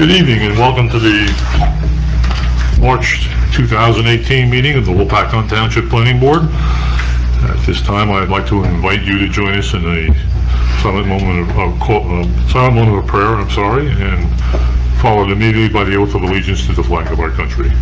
Good evening and welcome to the March 2018 meeting of the Lopatcong Township Planning Board. At this time, I'd like to invite you to join us in a silent moment of prayer, and followed immediately by the oath of allegiance to the flag of our country.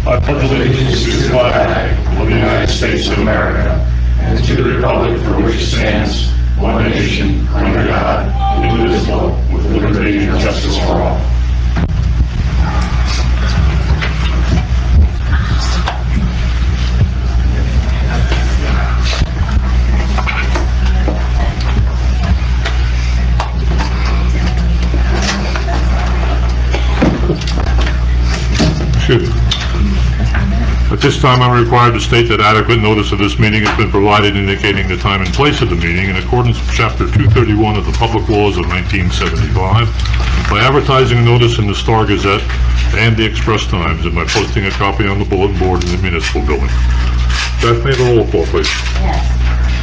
I pledge allegiance to the flag of the United States of America and to the republic for which it stands, one nation, under God, indivisible, with liberty and justice for all. At this time, I'm required to state that adequate notice of this meeting has been provided indicating the time and place of the meeting in accordance with Chapter 231 of the Public Laws of 1975 by advertising a notice in the Star Gazette and the Express Times and by posting a copy on the bulletin board in the municipal building. Beth, may the roll call, please. Yes.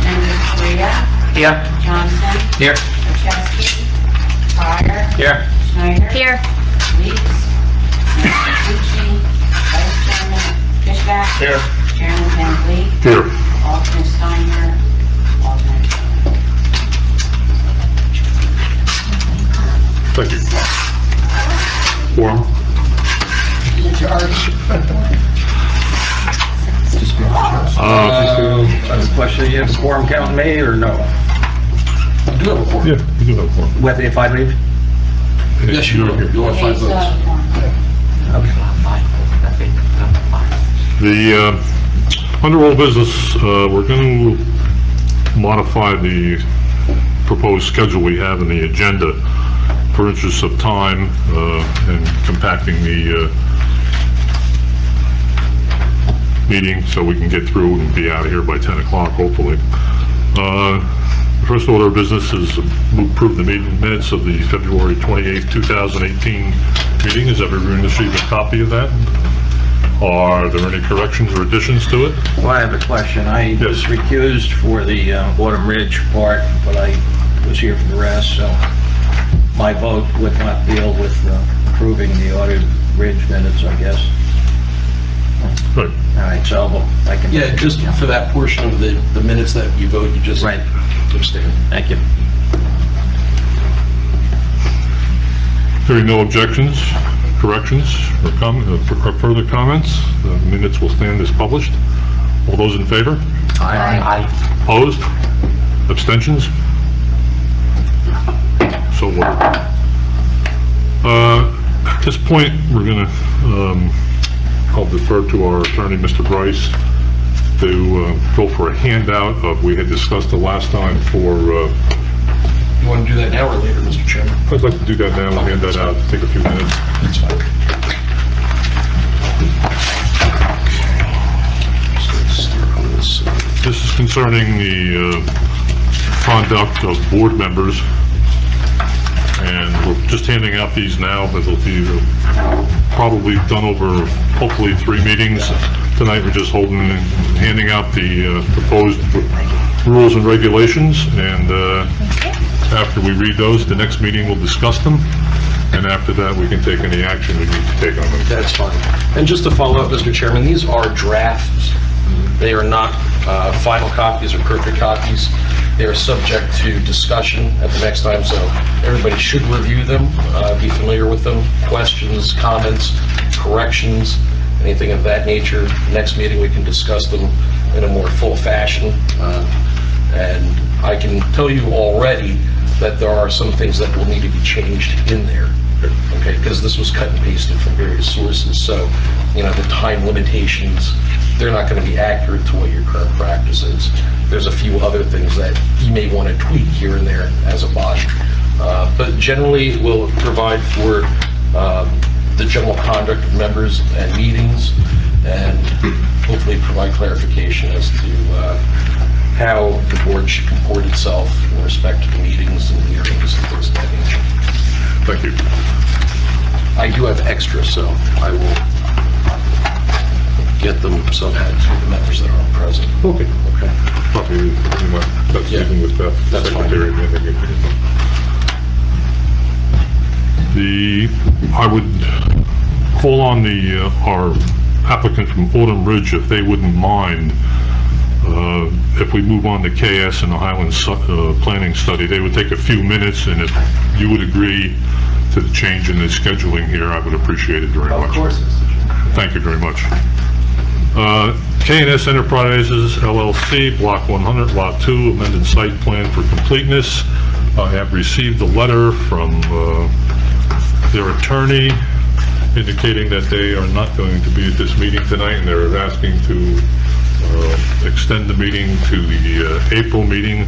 Members Korea. Here. Johnson. Here. Chesky. Pryor. Here. Schneider. Here. Weeks. Tucci. Vice Chairman Fishback. Here. Chairman Van Vliet. Here. Alternate Steiner. Alternate. Thank you. Quorum. I have a question. You have a quorum count me or no? You do have a quorum. Yeah, you do have a quorum. What if I leave? Yes, you do. You want 5 votes. Under old business, we're going to modify the proposed schedule we have in the agenda for interest of time and compacting the meeting so we can get through and be out of here by 10 o'clock, hopefully. The first order of business is to approve the meeting minutes of the February 28th, 2018 meeting. Has everyone received a copy of that? Are there any corrections or additions to it? Well, I have a question. I was recused for the Autumn Ridge part, but I was here for the rest, so my vote would not deal with approving the Autumn Ridge minutes, I guess. Good. All right, so I can... Yeah, just for that portion of the minutes that you vote, you just Right. abstain. Thank you. Hearing no objections, corrections, or further comments, the minutes will stand as published. All those in favor? Aye. Opposed? Abstentions? So ordered. At this point, we're going to, I'll defer to our attorney, Mr. Bryce, to go for a handout of, we had discussed the last time for... You want to do that now or later, Mr. Chairman? I'd like to do that now, hand that out, take a few minutes. That's fine. This is concerning the conduct of board members, and we're just handing out these now, but they'll be probably done over, hopefully, 3 meetings. Tonight we're just handing out the proposed rules and regulations, and after we read those, the next meeting we'll discuss them, and after that we can take any action we need to take on them. That's fine. And just to follow up, Mr. Chairman, these are drafts. They are not final copies or perfect copies. They are subject to discussion at the next time, so everybody should review them, be familiar with them, questions, comments, corrections, anything of that nature. Next meeting we can discuss them in a more full fashion. And I can tell you already that there are some things that will need to be changed in there, okay, because this was cut and pasted from various sources, so, you know, the time limitations, they're not going to be accurate to what your current practice is. There's a few other things that you may want to tweak here and there as a body. But generally, we'll provide for the general conduct of members and meetings, and hopefully provide clarification as to how the board should comport itself in respect to the meetings and hearings and things of that nature. Thank you. I do have extra, so I will get them somehow to the members that are present. Okay. Okay. Probably, that's Yeah. speaking with Beth, That's fine. secretary. And then they get I would call on our applicant from Autumn Ridge, if they wouldn't mind, if we move on to KS and the Highlands planning study, they would take a few minutes, and if you would agree to the change in the scheduling here, I would appreciate it very much. Of course, Mr. Chairman. Thank you very much. K&S Enterprises LLC, Block 100, Lot 2, amended site plan for completeness. I have received a letter from their attorney indicating that they are not going to be at this meeting tonight, and they're asking to extend the meeting to the April meeting.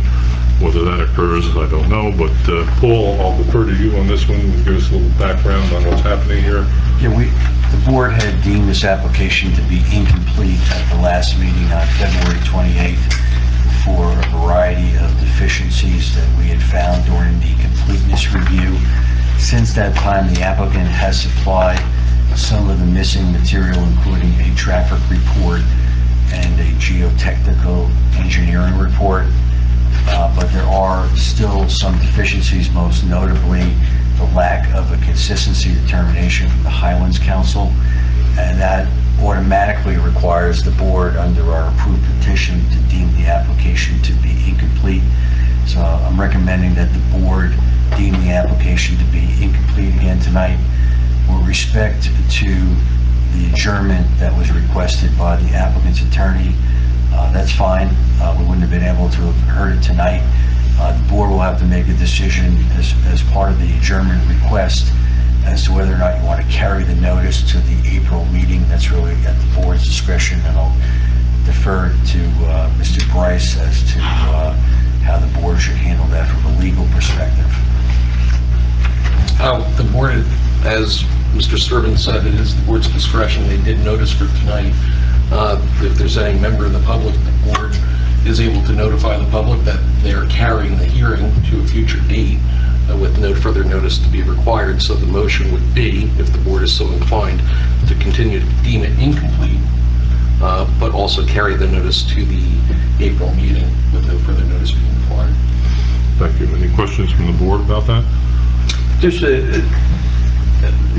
Whether that occurs, I don't know, but Paul, I'll defer to you on this one. Give us a little background on what's happening here. Yeah, the board had deemed this application to be incomplete at the last meeting on February 28th for a variety of deficiencies that we had found during the completeness review. Since that time, the applicant has supplied some of the missing material, including a traffic report and a geotechnical engineering report. But there are still some deficiencies, most notably the lack of a consistency determination from the Highlands Council, and that automatically requires the board, under our approved petition, to deem the application to be incomplete. So I'm recommending that the board deem the application to be incomplete again tonight. With respect to the adjournment that was requested by the applicant's attorney, that's fine. We wouldn't have been able to have heard it tonight. The board will have to make a decision as part of the adjournment request as to whether or not you want to carry the notice to the April meeting. That's really at the board's discretion, and I'll defer to Mr. Bryce as to how the board should handle that from a legal perspective. The board, as Mr. Serban said, it is the board's discretion. They did notice for tonight. If there's any member of the public, the board is able to notify the public that they are carrying the hearing to a future date with no further notice to be required. So the motion would be, if the board is so inclined, to continue to deem it incomplete, but also carry the notice to the April meeting with no further notice being required. Thank you. Any questions from the board about that? Just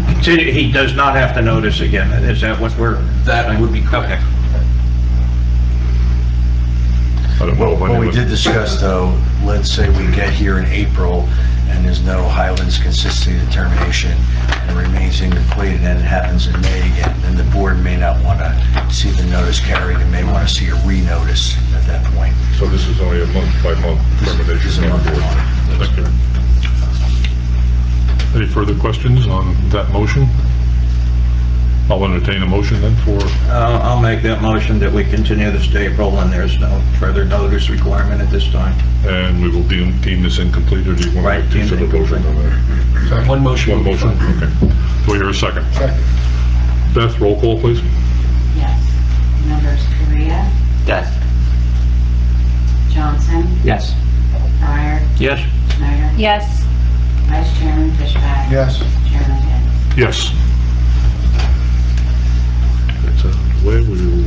consider, he does not have to notice again. Is that what we're... That would be correct. Okay. I don't know. What we did discuss, though, let's say we get here in April and there's no Highlands consistency determination and it remains incomplete, and then it happens in May again, then the board may not want to see the notice carried and may want to see a re-notice at that point. So this is only a month-by-month determination. This is a by the board. month-by-month. Thank you. Any further questions on that motion? I'll entertain a motion then for... I'll make that motion that we continue this to April, and there's no further notice requirement at this time. And we will deem this incomplete, or do you want Right, to consider deem it voting on that? One motion. One motion, okay. Do I hear a second? Second. Beth, roll call, please. Yes. Members Korea, Yes. Johnson, Yes. Pryor, Yes. Schneider, Yes. Vice Chairman Fishback. Yes. Chairman Evans. Yes. That's the way we will...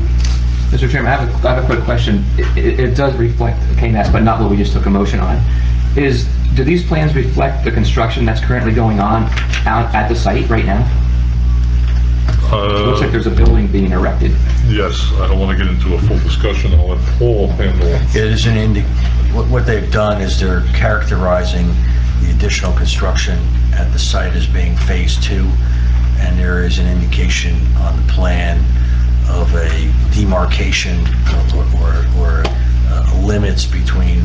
Mr. Chairman, I have a quick question. It does reflect KNS, but not what we just took a motion on. Do these plans reflect the construction that's currently going on out at the site right now? It looks like there's a building being erected. Yes, I don't want to get into a full discussion. I'll let Paul handle it. It is what they've done is they're characterizing the additional construction at the site as being phase 2, and there is an indication on the plan of a demarcation or limits between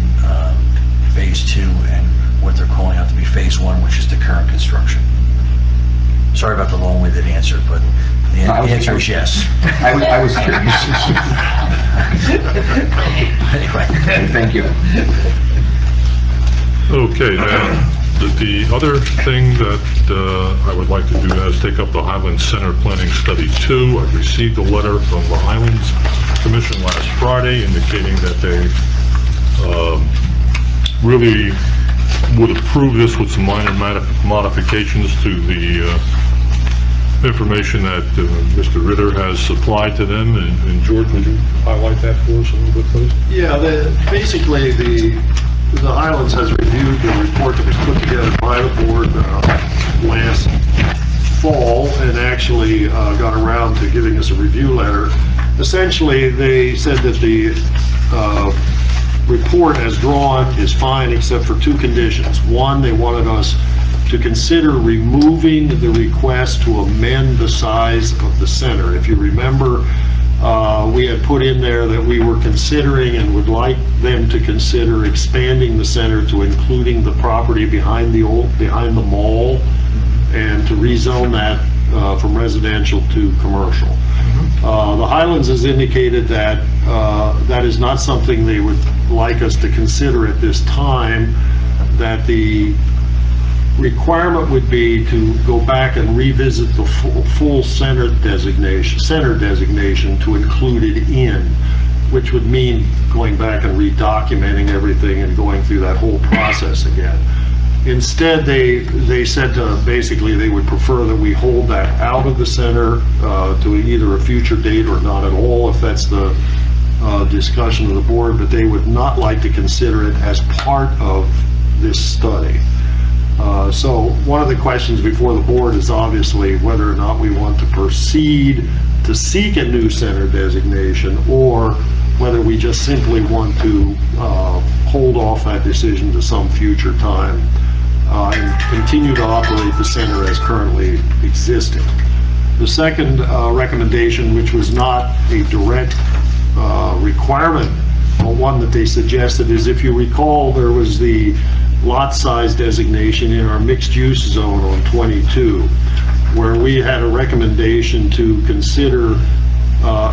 phase 2 and what they're calling out to be phase 1, which is the current construction. Sorry about the long-winded answer, but the answer is yes. I was curious. Anyway. Thank you. Okay, now, the other thing that I would like to do now is take up the Highlands Center Planning Study 2. I received a letter from the Highlands Commission last Friday indicating that they really would approve this with some minor modifications to the information that Mr. Ritter has supplied to them, and George, would you highlight that for us a little bit, please? Yeah, basically, the Highlands has reviewed the report that was put together by the board last fall, and actually got around to giving us a review letter. Essentially, they said that the report as drawn is fine except for two conditions. One, they wanted us to consider removing the request to amend the size of the center. If you remember, we had put in there that we were considering and would like them to consider expanding the center to including the property behind the mall, and to rezone that from residential to commercial. The Highlands has indicated that that is not something they would like us to consider at this time, that the requirement would be to go back and revisit the full center designation to include it in, which would mean going back and redocumenting everything and going through that whole process again. Instead, they said basically they would prefer that we hold that out of the center to either a future date or not at all, if that's the discussion of the board, but they would not like to consider it as part of this study. So one of the questions before the board is obviously whether or not we want to proceed to seek a new center designation, or whether we just simply want to hold off that decision to some future time and continue to operate the center as currently existing. The second recommendation, which was not a direct requirement, but one that they suggested, is, if you recall, there was the lot size designation in our mixed use zone on 22, where we had a recommendation to consider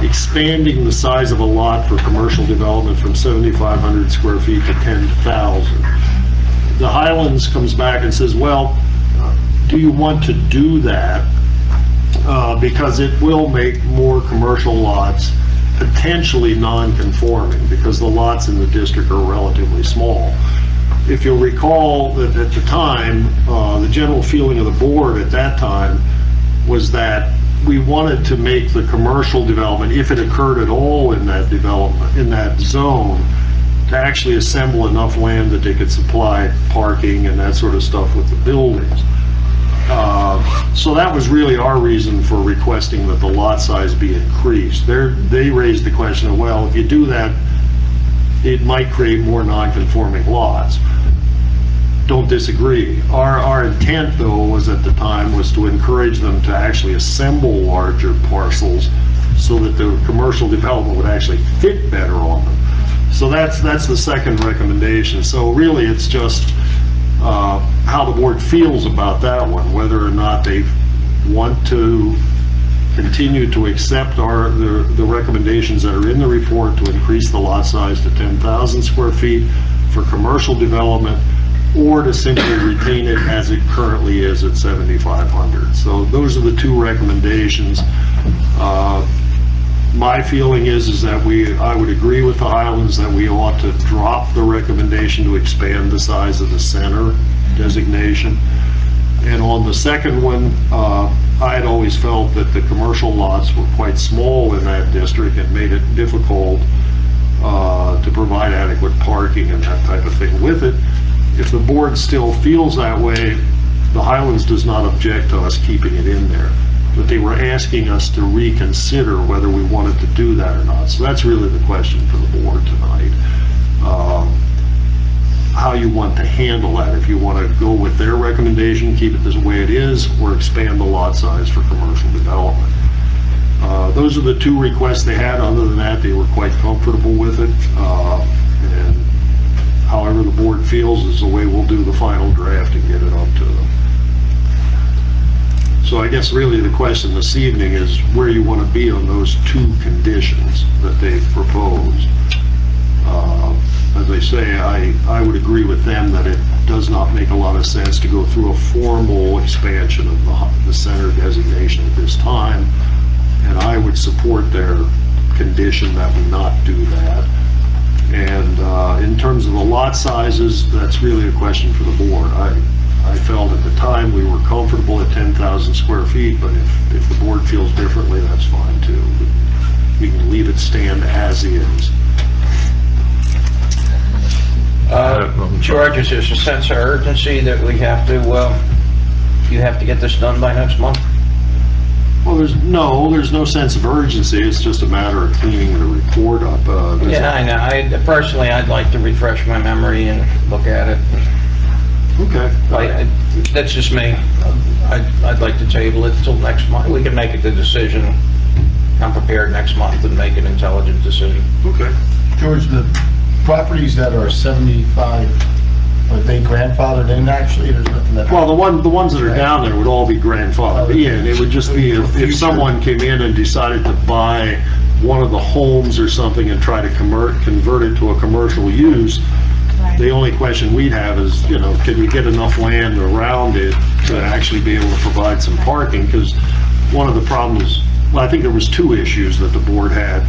expanding the size of a lot for commercial development from 7,500 square feet to 10,000. The Highlands comes back and says, well, do you want to do that? Because it will make more commercial lots potentially non-conforming, because the lots in the district are relatively small. If you'll recall that at the time, the general feeling of the board at that time was that we wanted to make the commercial development, if it occurred at all in that development, in that zone, to actually assemble enough land that they could supply parking and that sort of stuff with the buildings. So that was really our reason for requesting that the lot size be increased. They raised the question of, well, if you do that, it might create more non-conforming lots. Don't disagree. Our intent, though, was at the time was to encourage them to actually assemble larger parcels so that the commercial development would actually fit better on them. So that's the second recommendation. So really, it's just how the board feels about that one, whether or not they want to continue to accept the recommendations that are in the report to increase the lot size to 10,000 square feet for commercial development, or to simply retain it as it currently is at 7,500. So those are the two recommendations. My feeling is that I would agree with the Highlands that we ought to drop the recommendation to expand the size of the center designation. And on the second one, I had always felt that the commercial lots were quite small in that district and made it difficult to provide adequate parking and that type of thing with it. If the board still feels that way, the Highlands does not object to us keeping it in there. But they were asking us to reconsider whether we wanted to do that or not. So that's really the question for the board tonight. How you want to handle that, if you want to go with their recommendation, keep it the way it is, or expand the lot size for commercial development. Those are the two requests they had. Other than that, they were quite comfortable with it. And however the board feels is the way we'll do the final draft and get it up to them. So I guess really the question this evening is where you want to be on those two conditions that they've proposed. As I say, I would agree with them that it does not make a lot of sense to go through a formal expansion of the center designation at this time, and I would support their condition that we not do that. And in terms of the lot sizes, that's really a question for the board. I felt at the time we were comfortable at 10,000 square feet, but if the board feels differently, that's fine too. We can leave it stand as is. George, is there a sense of urgency that we have to, you have to get this done by next month? Well, there's no sense of urgency. It's just a matter of cleaning the report up. Yeah, I know. Personally, I'd like to refresh my memory and look at it. Okay. That's just me. I'd like to table it till next month. We can make the decision. I'm prepared next month to make an intelligent decision. Okay. George, the properties that are 75, are they grandfathered in actually? There's nothing that... Well, the ones that are down there would all be grandfathered in. It would just be if someone came in and decided to buy one of the homes or something and try to convert it to a commercial use, the only question we'd have is, can you get enough land around it to actually be able to provide some parking? Because one of the problems, well, I think there was two issues that the board had.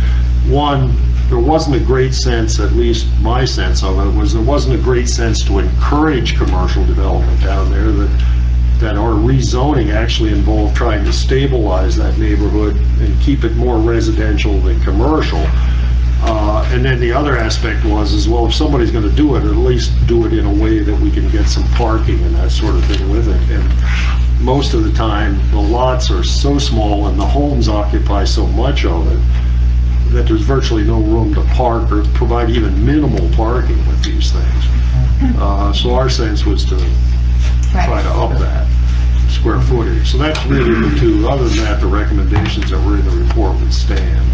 One, there wasn't a great sense, at least my sense of it, was there wasn't a great sense to encourage commercial development down there, that our rezoning actually involved trying to stabilize that neighborhood and keep it more residential than commercial. And then the other aspect was, as well, if somebody's going to do it, at least do it in a way that we can get some parking and that sort of thing with it. And most of the time, the lots are so small and the homes occupy so much of it that there's virtually no room to park or provide even minimal parking with these things. So our sense was to try to up that square footage. So that's really the two. Other than that, the recommendations that were in the report would stand.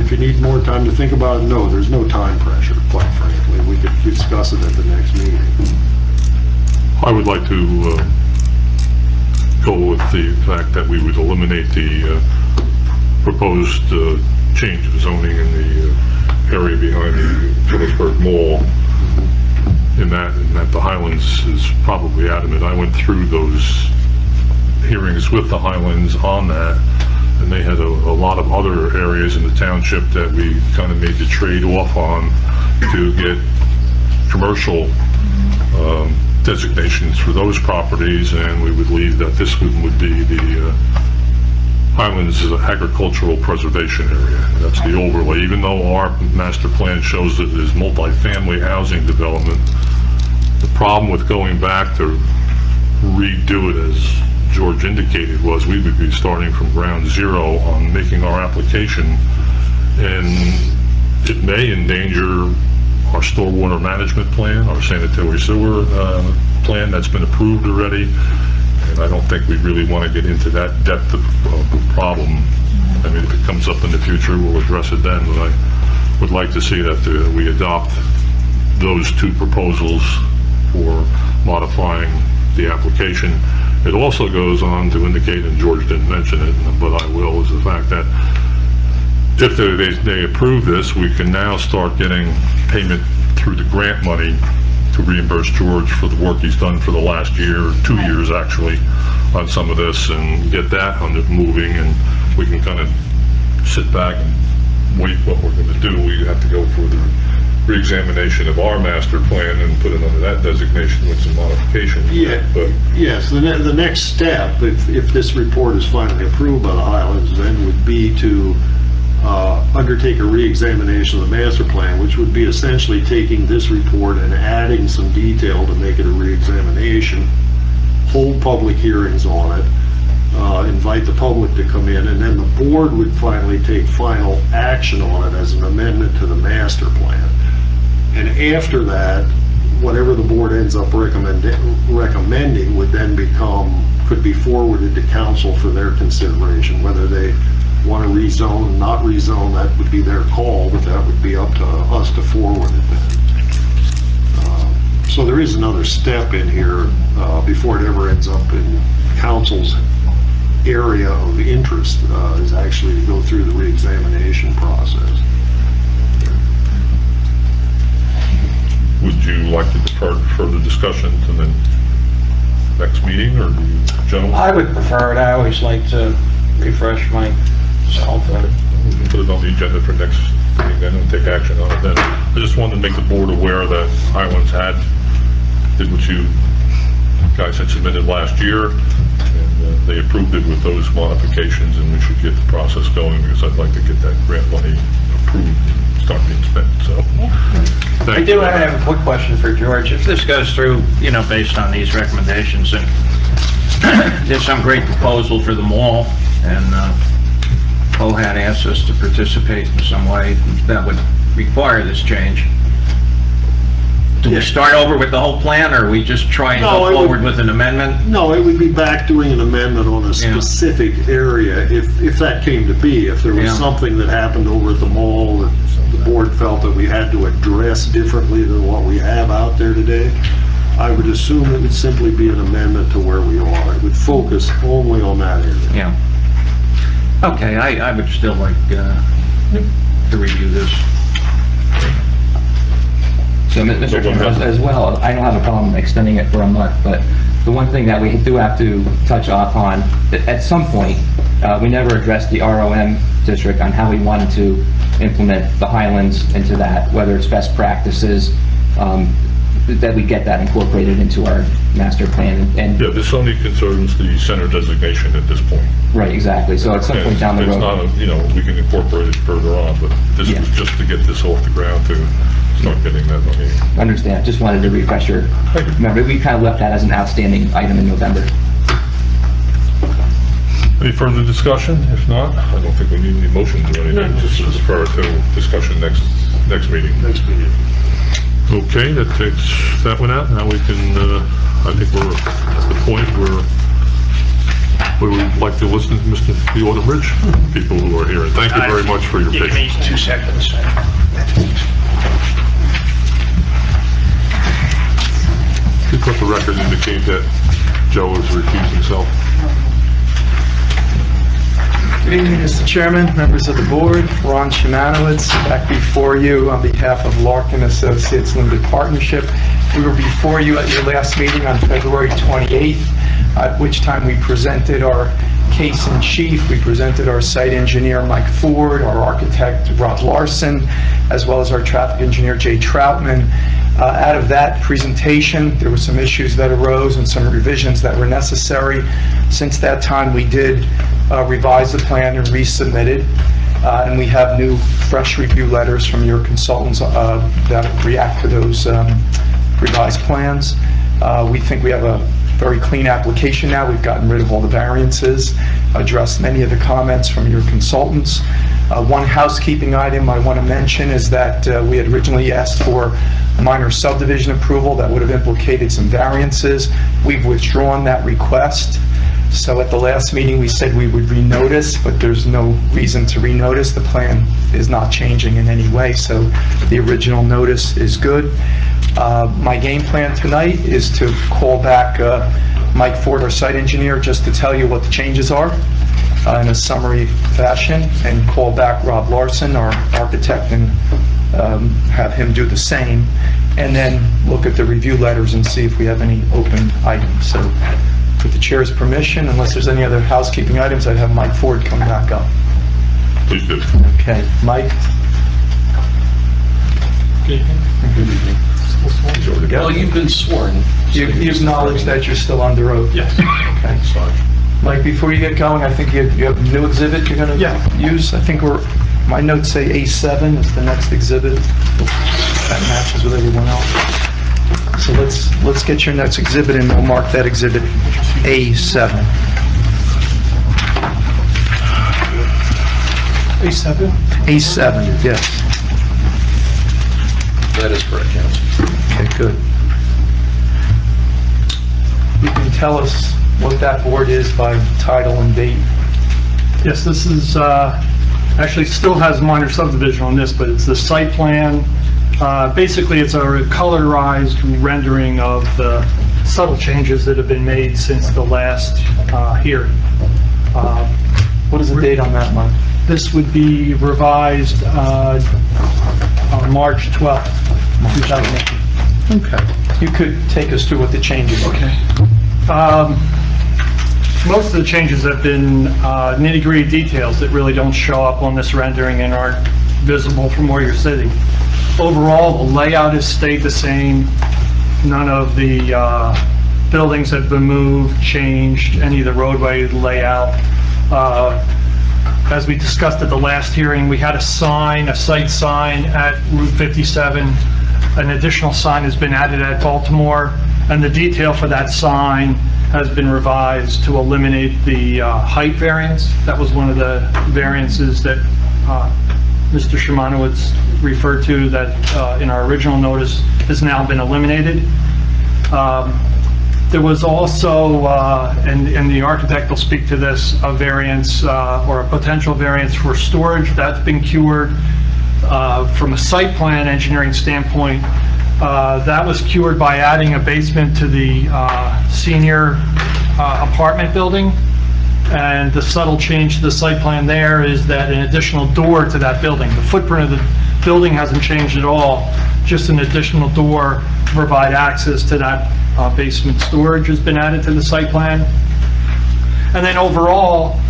If you need more time to think about it, no, there's no time pressure, quite frankly. We could discuss it at the next meeting. I would like to go with the fact that we would eliminate the proposed change of zoning in the area behind the Phillipsburg Mall, in that the Highlands is probably adamant. I went through those hearings with the Highlands on that, and they had a lot of other areas in the township that we kind of made the trade-off on to get commercial designations for those properties, and we would leave that this one would be the Highlands is an agricultural preservation area. That's the overlay. Even though our master plan shows that there's multifamily housing development, the problem with going back to redo it, as George indicated, was we would be starting from ground zero on making our application, and it may endanger our stormwater management plan, our sanitary sewer plan that's been approved already. And I don't think we really want to get into that depth of the problem. I mean, if it comes up in the future, we'll address it then, but I would like to see that we adopt those two proposals for modifying the application. It also goes on to indicate, and George didn't mention it, but I will, is the fact that if they approve this, we can now start getting payment through the grant money to reimburse George for the work he's done for the last year, 2 years actually, on some of this, and get that moving, and we can kind of sit back and wait what we're going to do. We have to go for the re-examination of our master plan and put it under that designation with some modifications. Yeah, but yes, the next step, if this report is finally approved by the Highlands, then would be to undertake a re-examination of the master plan, which would be essentially taking this report and adding some detail to make it a re-examination, hold public hearings on it, invite the public to come in, and then the board would finally take final action on it as an amendment to the master plan. And after that, whatever the board ends up recommending would then could be forwarded to council for their consideration, whether they want to rezone, not rezone, that would be their call, but that would be up to us to forward it then. So there is another step in here before it ever ends up in council's area of interest, is actually to go through the re-examination process. would you like to defer further discussion to the next meeting, or do you, gentlemen? I would prefer it. I always like to refresh myself. We can put it on the agenda for next meeting then and take action on it then. I just wanted to make the board aware that Highlands did what you guys had submitted last year, and they approved it with those modifications, and we should get the process going, because I'd like to get that grant money approved and start being spent, so. I Thank do you. have a quick question for George. If this goes through, you know, based on these recommendations, and there's some great proposal for the mall, and OHAD asked us to participate in some way that would require this change. Do we start over with the whole plan, or we just try and No, go it would- forward with an amendment? No, it would be back doing an amendment on a specific area, if that came to be. If there was Yeah. something that happened over at the mall that the board felt that we had to address differently than what we have out there today, I would assume it would simply be an amendment to where we are. It would focus only on that area. Yeah. Okay, I would still like to review this. So, Mr. Chairman, as well, I don't have a problem extending it for a month, but the one thing that we do have to touch off on, at some point, we never addressed the ROM district on how we wanted to implement the Highlands into that, whether it's best practices, that we get that incorporated into our master plan, and, Yeah, this only concerns the center designation at this point. right, exactly, so at some point down the It's not, road. you know, we can incorporate it further on, but this Yeah. was just to get this off the ground to start getting that money. Understand, just wanted to refresh your Thank you. memory, we kind of left that as an outstanding item in November. Any further discussion? If not, I don't think we need any motions or anything. Just refer to discussion next meeting. Next meeting. Okay, that takes that one out. Now we can, I think we're at the point where we would like to listen to the Autumn Ridge people who are here. And thank you very much for your Give me patience. 2 seconds. Please let the record indicate that Joe has recused himself. Good evening, Mr. Chairman, members of the board. Ron Shimanowitz, back before you on behalf of Larkin Associates Limited Partnership. We were before you at your last meeting on February 28th, at which time we presented our case in chief. We presented our site engineer, Mike Ford, our architect, Rob Larson, as well as our traffic engineer, Jay Troutman. Out of that presentation, there were some issues that arose and some revisions that were necessary. Since that time, we did revise the plan and resubmit it, and we have new, fresh review letters from your consultants that react to those revised plans. We think we have a very clean application now. We've gotten rid of all the variances, addressed many of the comments from your consultants. One housekeeping item I want to mention is that we had originally asked for minor subdivision approval that would have implicated some variances. We've withdrawn that request. So at the last meeting, we said we would renotice, but there's no reason to renotice. The plan is not changing in any way, so the original notice is good. My game plan tonight is to call back Mike Ford, our site engineer, just to tell you what the changes are in a summary fashion, and call back Rob Larson, our architect, and have him do the same, and then look at the review letters and see if we have any open items. So with the chair's permission, unless there's any other housekeeping items, I'd have Mike Ford come back up. Please do. Okay, Mike? He's already got Well, it. you've been sworn. You acknowledge that you're still under oath? Yes. Okay. Sorry. Mike, before you get going, I think you have a new exhibit you're going to use. I think my notes say A7 is the next exhibit. That matches with everyone else. So let's get your next exhibit, and we'll mark that exhibit A7. A7? A7, yes. That is correct, Council. Okay, good. You can tell us what that board is by title and date. Yes, this is, actually still has minor subdivision on this, but it's the site plan. Basically, it's a colorized rendering of the subtle changes that have been made since the last hearing. What is the date on that, Mike? This would be revised on March 12th, 2018. Okay. You could take us through what the changes are. Okay. Most of the changes have been nitty-gritty details that really don't show up on this rendering and aren't visible from where you're sitting. Overall, the layout has stayed the same. None of the buildings have been moved, changed, any of the roadway layout. As we discussed at the last hearing, we had a sign, a site sign at Route 57. An additional sign has been added at Baltimore, and the detail for that sign has been revised to eliminate the height variance. That was one of the variances that Mr. Shimanowitz referred to that in our original notice has now been eliminated. There was also, and the architect will speak to this, a variance or a potential variance for storage. That's been cured. From a site plan engineering standpoint, that was cured by adding a basement to the senior apartment building. And the subtle change to the site plan there is that an additional door to that building. The footprint of the building hasn't changed at all, just an additional door to provide access to that basement storage has been added to the site plan. And then overall,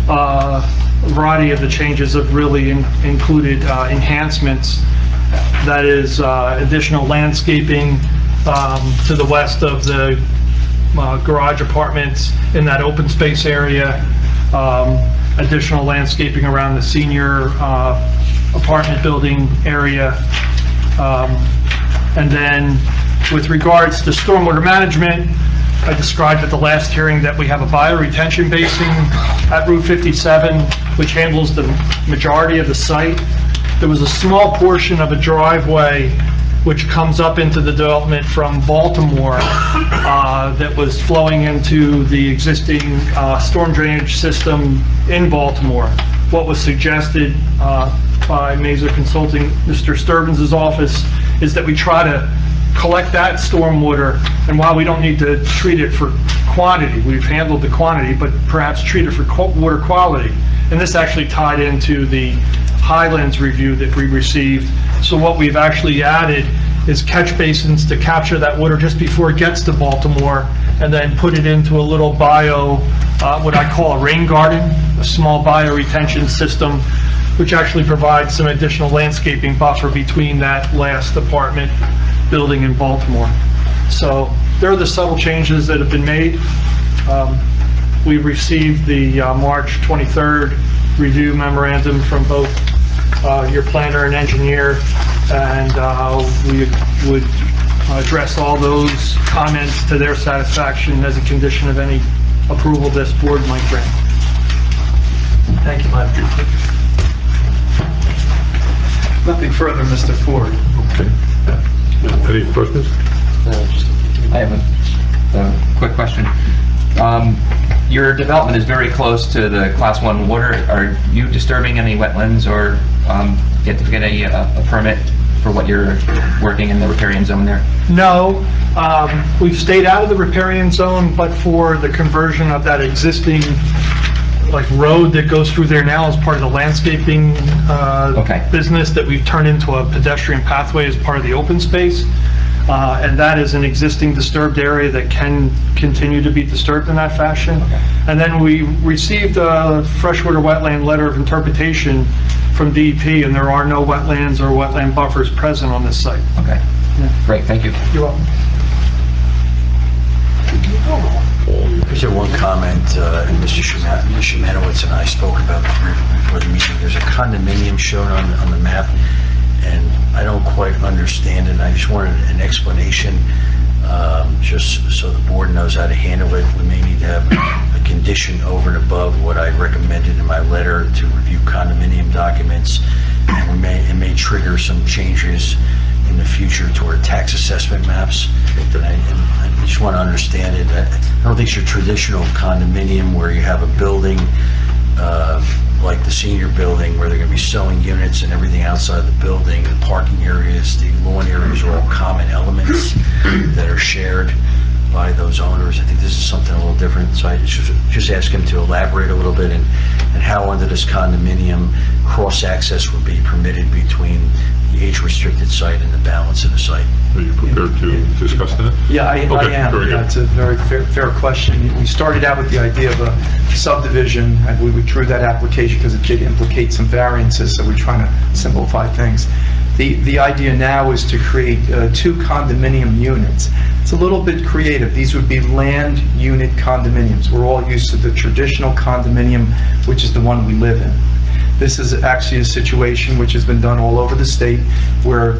a variety of the changes have really included enhancements. That is additional landscaping to the west of the garage apartments in that open space area, additional landscaping around the senior apartment building area, and then with regards to stormwater management, I described at the last hearing that we have a bioretention basin at Route 57, which handles the majority of the site. There was a small portion of a driveway which comes up into the development from Baltimore that was flowing into the existing storm drainage system in Baltimore. What was suggested by Mazer Consulting, Mr. Sturbins' office, is that we try to collect that stormwater, and while we don't need to treat it for quantity, we've handled the quantity, but perhaps treat it for water quality. And this actually tied into the Highlands review that we received. So what we've actually added is catch basins to capture that water just before it gets to Baltimore, and then put it into a little what I call a rain garden, a small bioretention system, which actually provides some additional landscaping buffer between that last apartment building in Baltimore. So there are the subtle changes that have been made. We received the March 23rd review memorandum from both your planner and engineer, and we would address all those comments to their satisfaction as a condition of any approval this board might grant. Thank you, Mike. Nothing further, Mr. Ford. Okay. Any questions? I have a quick question. Your development is very close to the Class 1 water. Are you disturbing any wetlands, or get to get a permit for what you're working in the riparian zone there? No, we've stayed out of the riparian zone, but for the conversion of that existing road that goes through there now as part of the landscaping business that we've turned into a pedestrian pathway as part of the open space. And that is an existing disturbed area that can continue to be disturbed in that fashion. And then we received a freshwater wetland letter of interpretation from DEP, and there are no wetlands or wetland buffers present on this site. Okay. Yeah. Great, thank you. You're welcome. Here's one comment, and Mr. Shimanowitz and I spoke about before the meeting. There's a condominium shown on the map, and I don't quite understand it. I just wanted an explanation, just so the board knows how to handle it. We may need to have a condition over and above what I recommended in my letter to review condominium documents, and it may trigger some changes in the future to our tax assessment maps. And I just want to understand it. I don't think it's your traditional condominium where you have a building like the senior building where they're going to be selling units and everything outside the building. The parking areas, the lawn areas are all common elements that are shared by those owners. I think this is something a little different, so I just ask him to elaborate a little bit and how under this condominium cross-access would be permitted between the age-restricted site and the balance of the site. Are you prepared to discuss that? Yeah, I Okay, am. very good. That's a very fair question. We started out with the idea of a subdivision, and we withdrew that application because it did implicate some variances, so we're trying to simplify things. The idea now is to create 2 condominium units. It's a little bit creative. These would be land unit condominiums. We're all used to the traditional condominium, which is the one we live in. This is actually a situation which has been done all over the state, where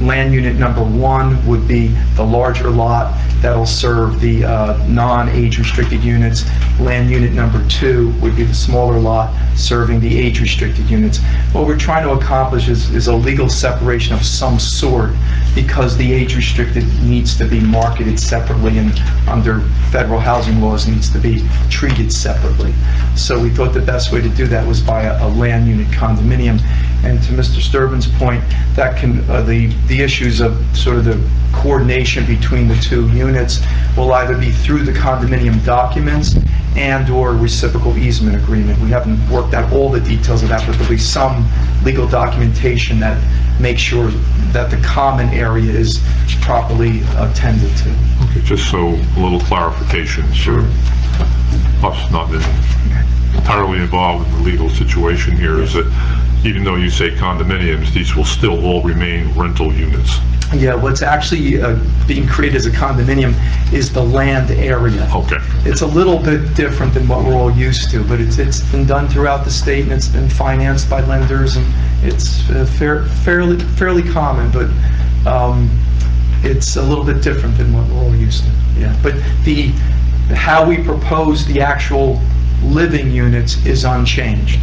land unit number 1 would be the larger lot that'll serve the non-age restricted units. Land unit number 2 would be the smaller lot serving the age restricted units. What we're trying to accomplish is a legal separation of some sort, because the age restricted needs to be marketed separately, and under federal housing laws needs to be treated separately. So we thought the best way to do that was by a land unit condominium. And to Mr. Sturban's point, that can, the issues of sort of the coordination between the 2 units will either be through the condominium documents and/or reciprocal easement agreement. We haven't worked out all the details of that, but there'll be some legal documentation that makes sure that the common area is properly attended to. Okay, just so a little clarification. Sure. Us not entirely involved in the legal situation here, is that even though you say condominiums, these will still all remain rental units. Yeah, what's actually being created as a condominium is the land area. Okay. It's a little bit different than what we're all used to, but it's been done throughout the state, and it's been financed by lenders, and it's fairly common, but it's a little bit different than what we're all used to. Yeah, but how we propose the actual living units is unchanged.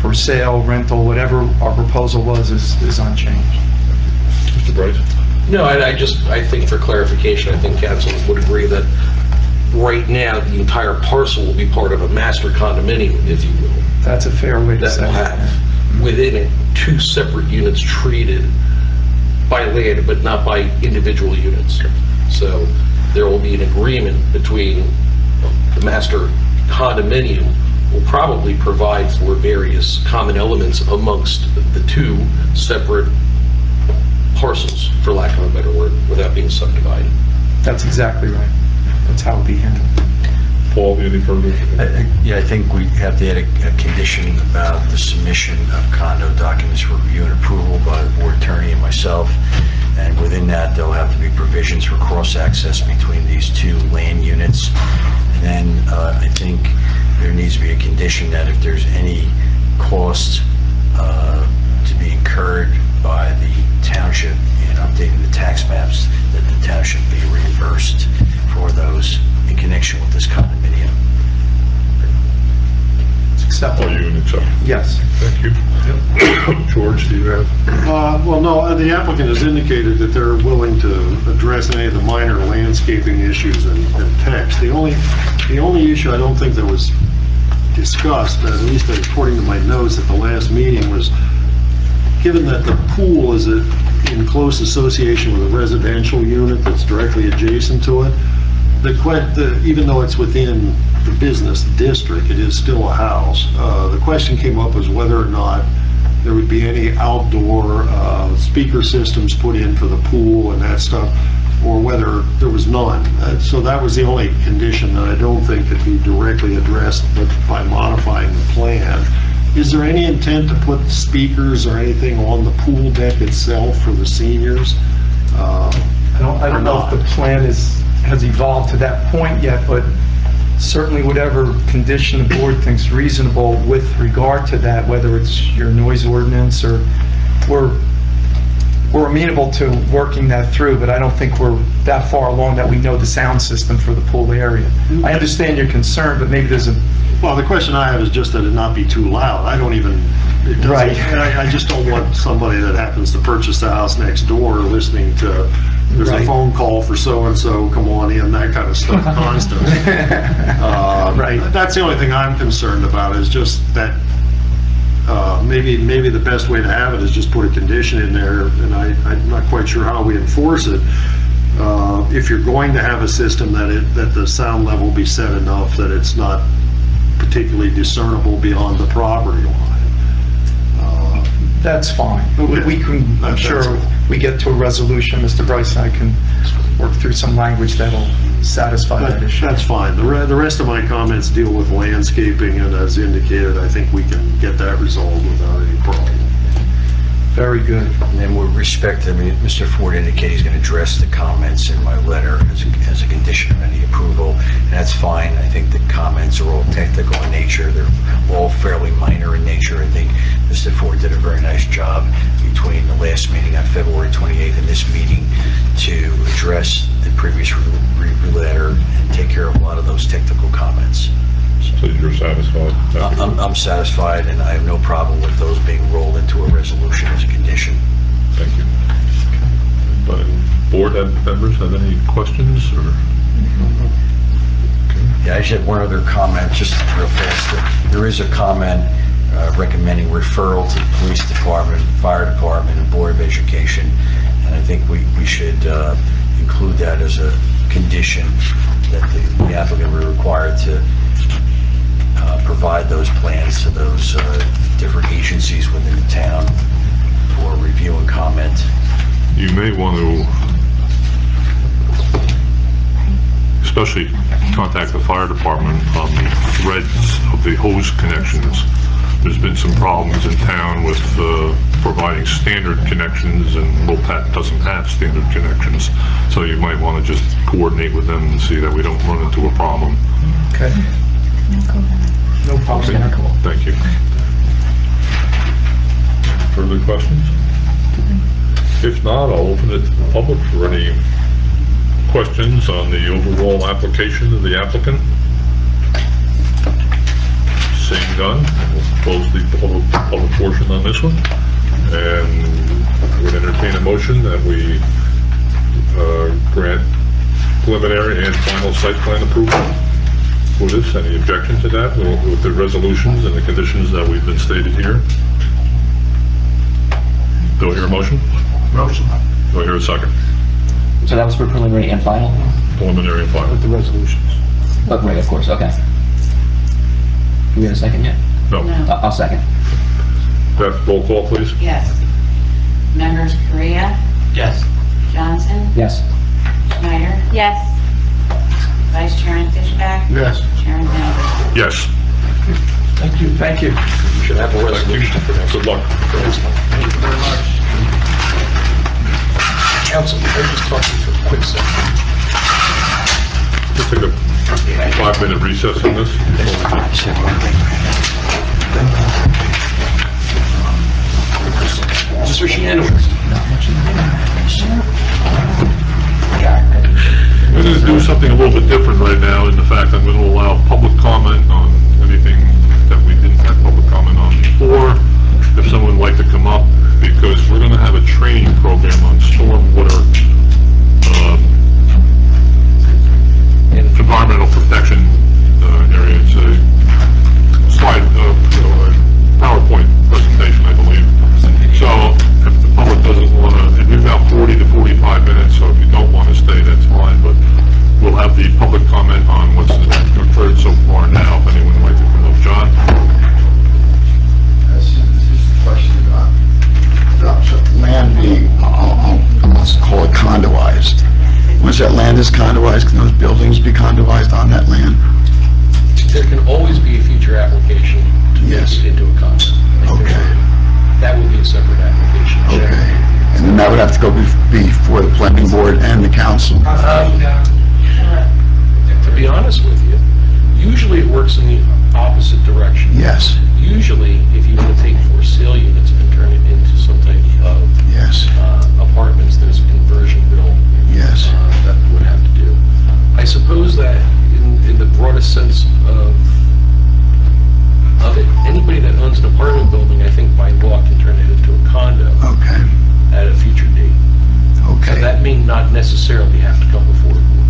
For sale, rental, whatever our proposal was is unchanged. Mr. Bryce? No, I think for clarification, I think council would agree that right now, the entire parcel will be part of a master condominium, if you will. That's a fair way to That say will it. have within it 2 separate units treated by land, but not by individual units. So there will be an agreement between the master condominium will probably provide for various common elements amongst the 2 separate parcels, for lack of a better word, without being subdivided. That's exactly right. That's how it'll be handled. Paul, any further? Yeah, I think we have to add a condition about the submission of condo documents for review and approval by the board attorney and myself. And within that, there'll have to be provisions for cross-access between these 2 land units. And then I think there needs to be a condition that if there's any cost to be incurred by the township in updating the tax maps, that the township be reimbursed for those in connection with this condominium. It's acceptable. All units up. Yes. Thank you. George, do you have? Well, no, the applicant has indicated that they're willing to address any of the minor landscaping issues in text. The only issue I don't think that was discussed, at least according to my notes at the last meeting, was given that the pool is in close association with a residential unit that's directly adjacent to it, even though it's within the business district, it is still a house. The question came up as whether or not there would be any outdoor speaker systems put in for the pool and that stuff, or whether there was none. So that was the only condition that I don't think could be directly addressed but by modifying the plan. Is there any intent to put speakers or anything on the pool deck itself for the seniors? I don't know if the plan has evolved to that point yet, but certainly whatever condition the board thinks reasonable with regard to that, whether it's your noise ordinance or we're amenable to working that through, but I don't think we're that far along that we know the sound system for the pool area. I understand your concern, but maybe there's a... Well, the question I have is just that it not be too loud. I don't even... Right. I just don't want somebody that happens to purchase the house next door listening to, there's a Right. phone call for so-and-so, come on in, that kind of stuff constantly. Right. That's the only thing I'm concerned about, is just that maybe the best way to have it is just put a condition in there, and I'm not quite sure how we enforce it. If you're going to have a system, that the sound level be set enough that it's not particularly discernible beyond the property line. That's fine. We can, I'm sure, we get to a resolution, Mr. Bryce and I can work through some language that'll satisfy that issue. That's fine. The rest of my comments deal with landscaping, and as indicated, I think we can get that resolved without any problem. Very good. And then with respect, I mean, Mr. Ford indicated he's going to address the comments in my letter as a condition of any approval, and that's fine. I think the comments are all technical in nature. They're all fairly minor in nature. I think Mr. Ford did a very nice job between the last meeting on February 28th and this meeting to address the previous letter and take care of a lot of those technical comments. So you're satisfied? I'm satisfied, and I have no problem with those being rolled into a resolution as a condition. Thank you. But board members have any questions, or? Yeah, I just had one other comment, just real fast. There is a comment recommending referral to the police department, fire department, and Board of Education, and I think we should include that as a condition that the applicant will be required to provide those plans to those different agencies within the town for review and comment. You may want to especially contact the fire department on the threads of the hose connections. There's been some problems in town with providing standard connections, and Lopat doesn't have standard connections. So you might want to just coordinate with them and see that we don't run into a problem. Okay. No problem. Okay. Thank you. Further questions? If not, I'll open it to the public for any questions on the overall application of the applicant. Seeing none, we'll close the public portion on this one. And I would entertain a motion that we grant preliminary and final site plan approval for this. Any objection to that with the resolutions and the conditions that we've been stated here? Do I hear a motion? Motion. Do I hear a second? So that was for preliminary and final? Preliminary and final. With the resolutions. Oh, right, of course, okay. Do we have a second yet? No. No. I'll second. Beth, roll call, please. Yes. Members Korea, Yes. Johnson, Yes. Schneider, Yes. Vice Chairman Fishback, Yes. Chairman Bender. Yes. Thank you. Thank you. You should have a resolution for next. Good luck. Thank you very much. Council, can I just talk to you for a quick second? We'll take a 5-minute recess on this. Mr. Shannon. I'm going to do something a little bit different right now in the fact I'm going to allow public comment on anything that we didn't have public comment on before. If someone would like to come up, because we're going to have a training program on stormwater environmental protection area. It's a slide, PowerPoint presentation, I believe. So if the public doesn't want to, and we've got 40 to 45 minutes, so if you don't want to stay, that's fine, but we'll have the public comment on what's occurred so far now, if anyone would like to come up. John? This is a question about land being, let's call it condoized. Once that land is condoized, can those buildings be condoized on that land? There can always be a future application to make Yes. it into a condo. Okay. That would be a separate application. Okay. And then that would have to go before the planning board and the council? To be honest with you, usually it works in the opposite direction. Yes, Usually, if you want to take for sale units and turn it into some type of yes, apartments, there's a conversion bill yes. that would have to do. I suppose that in the broadest sense of it, anybody that owns an apartment building, I think by law can turn it into a condo Okay, at a future date. So okay. that may not necessarily have to come before the board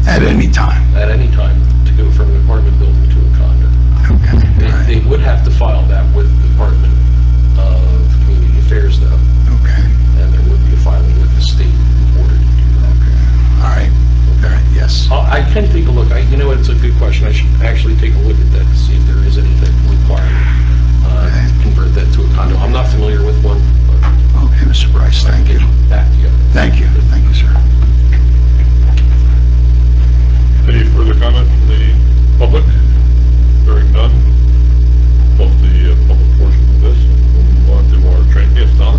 At any time? at any time to go from an apartment building to a condo. Okay, all right. They would have to file that with the Department of Community Affairs though, Okay, and there would be a filing with the state in order to do that. all right, all right, yes. I can take a look. You know what, it's a good question. I should actually take a look at that to see if there is anything required Okay. to convert that to a condo. I'm not familiar with one, but Okay, Mr. Bryce, I can thank get you. back to you. Thank you, sir. Any further comment from the public? Hearing none, close the public portion of this, and we'll move on to our training. Yes, Donna?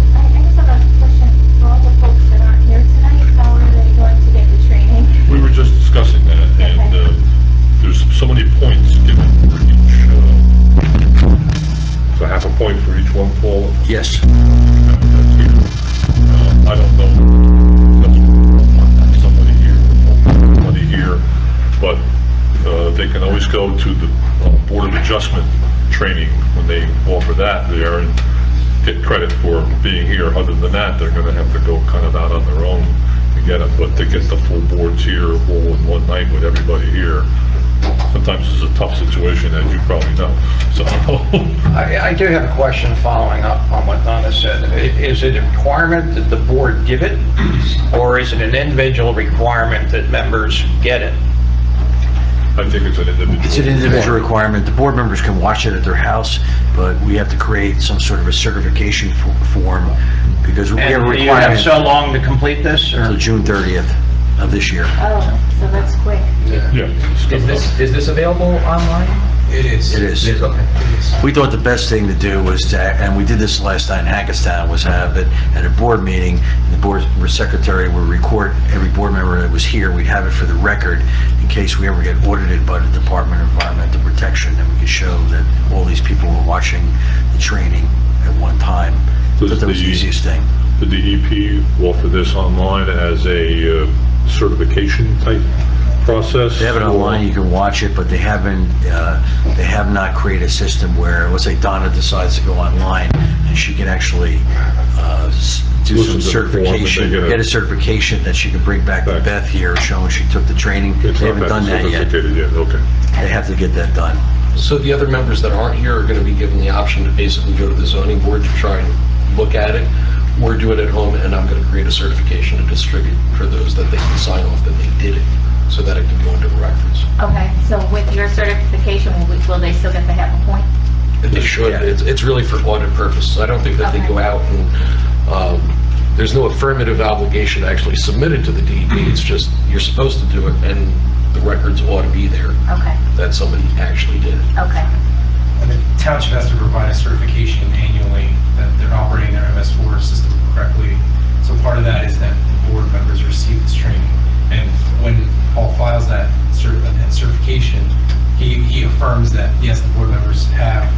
Yes. I don't know, somebody here, but they can always go to the Board of Adjustment training when they offer that there and get credit for being here. Other than that, they're gonna have to go kind of out on their own to get it, but to get the full boards here all in one night with everybody here, sometimes it's a tough situation, as you probably know, so. I do have a question following up on what Donna said. Is it a requirement that the board give it, or is it an individual requirement that members get it? I think it's an individual. It's an individual requirement. The board members can watch it at their house, but we have to create some sort of a certification form because we have a And do you have requirement so long to complete this, or? until June 30th of this year. Oh, so that's quick. Yeah. Is this available online? It is. Okay. We thought the best thing to do was to, and we did this last night in Hackettstown, was have it at a board meeting. The board secretary would record every board member that was here. We'd have it for the record in case we ever get audited by the Department of Environmental Protection, and we could show that all these people were watching the training at one time. I thought that was the easiest thing. The DEP offer this online as a certification type process? They have it online, you can watch it, but they have not created a system where, let's say Donna decides to go online, and she can actually do Listen some to the form and certification, they get a certification that she can bring back to Beth here, showing she took the training. They It's haven't not done that yet. sophisticated yet, okay. They have to get that done. So the other members that aren't here are going to be given the option to basically go to the zoning board to try and look at it, or do it at home, and I'm going to create a certification to distribute for those that they can sign off that they did it, so that it can go into the records. Okay, so with your certification, will they still get the half a point? They should. Yeah. It's really for audit purposes. I don't think that they Okay. go out and, there's no affirmative obligation to actually submit it to the DEP. It's just, you're supposed to do it, and the records ought to be there Okay, that somebody actually did it. okay. And the township has to provide a certification annually that they're operating their MS4 system correctly. So part of that is that the board members receive this training. And when Paul files that certification, he affirms that, yes, the board members have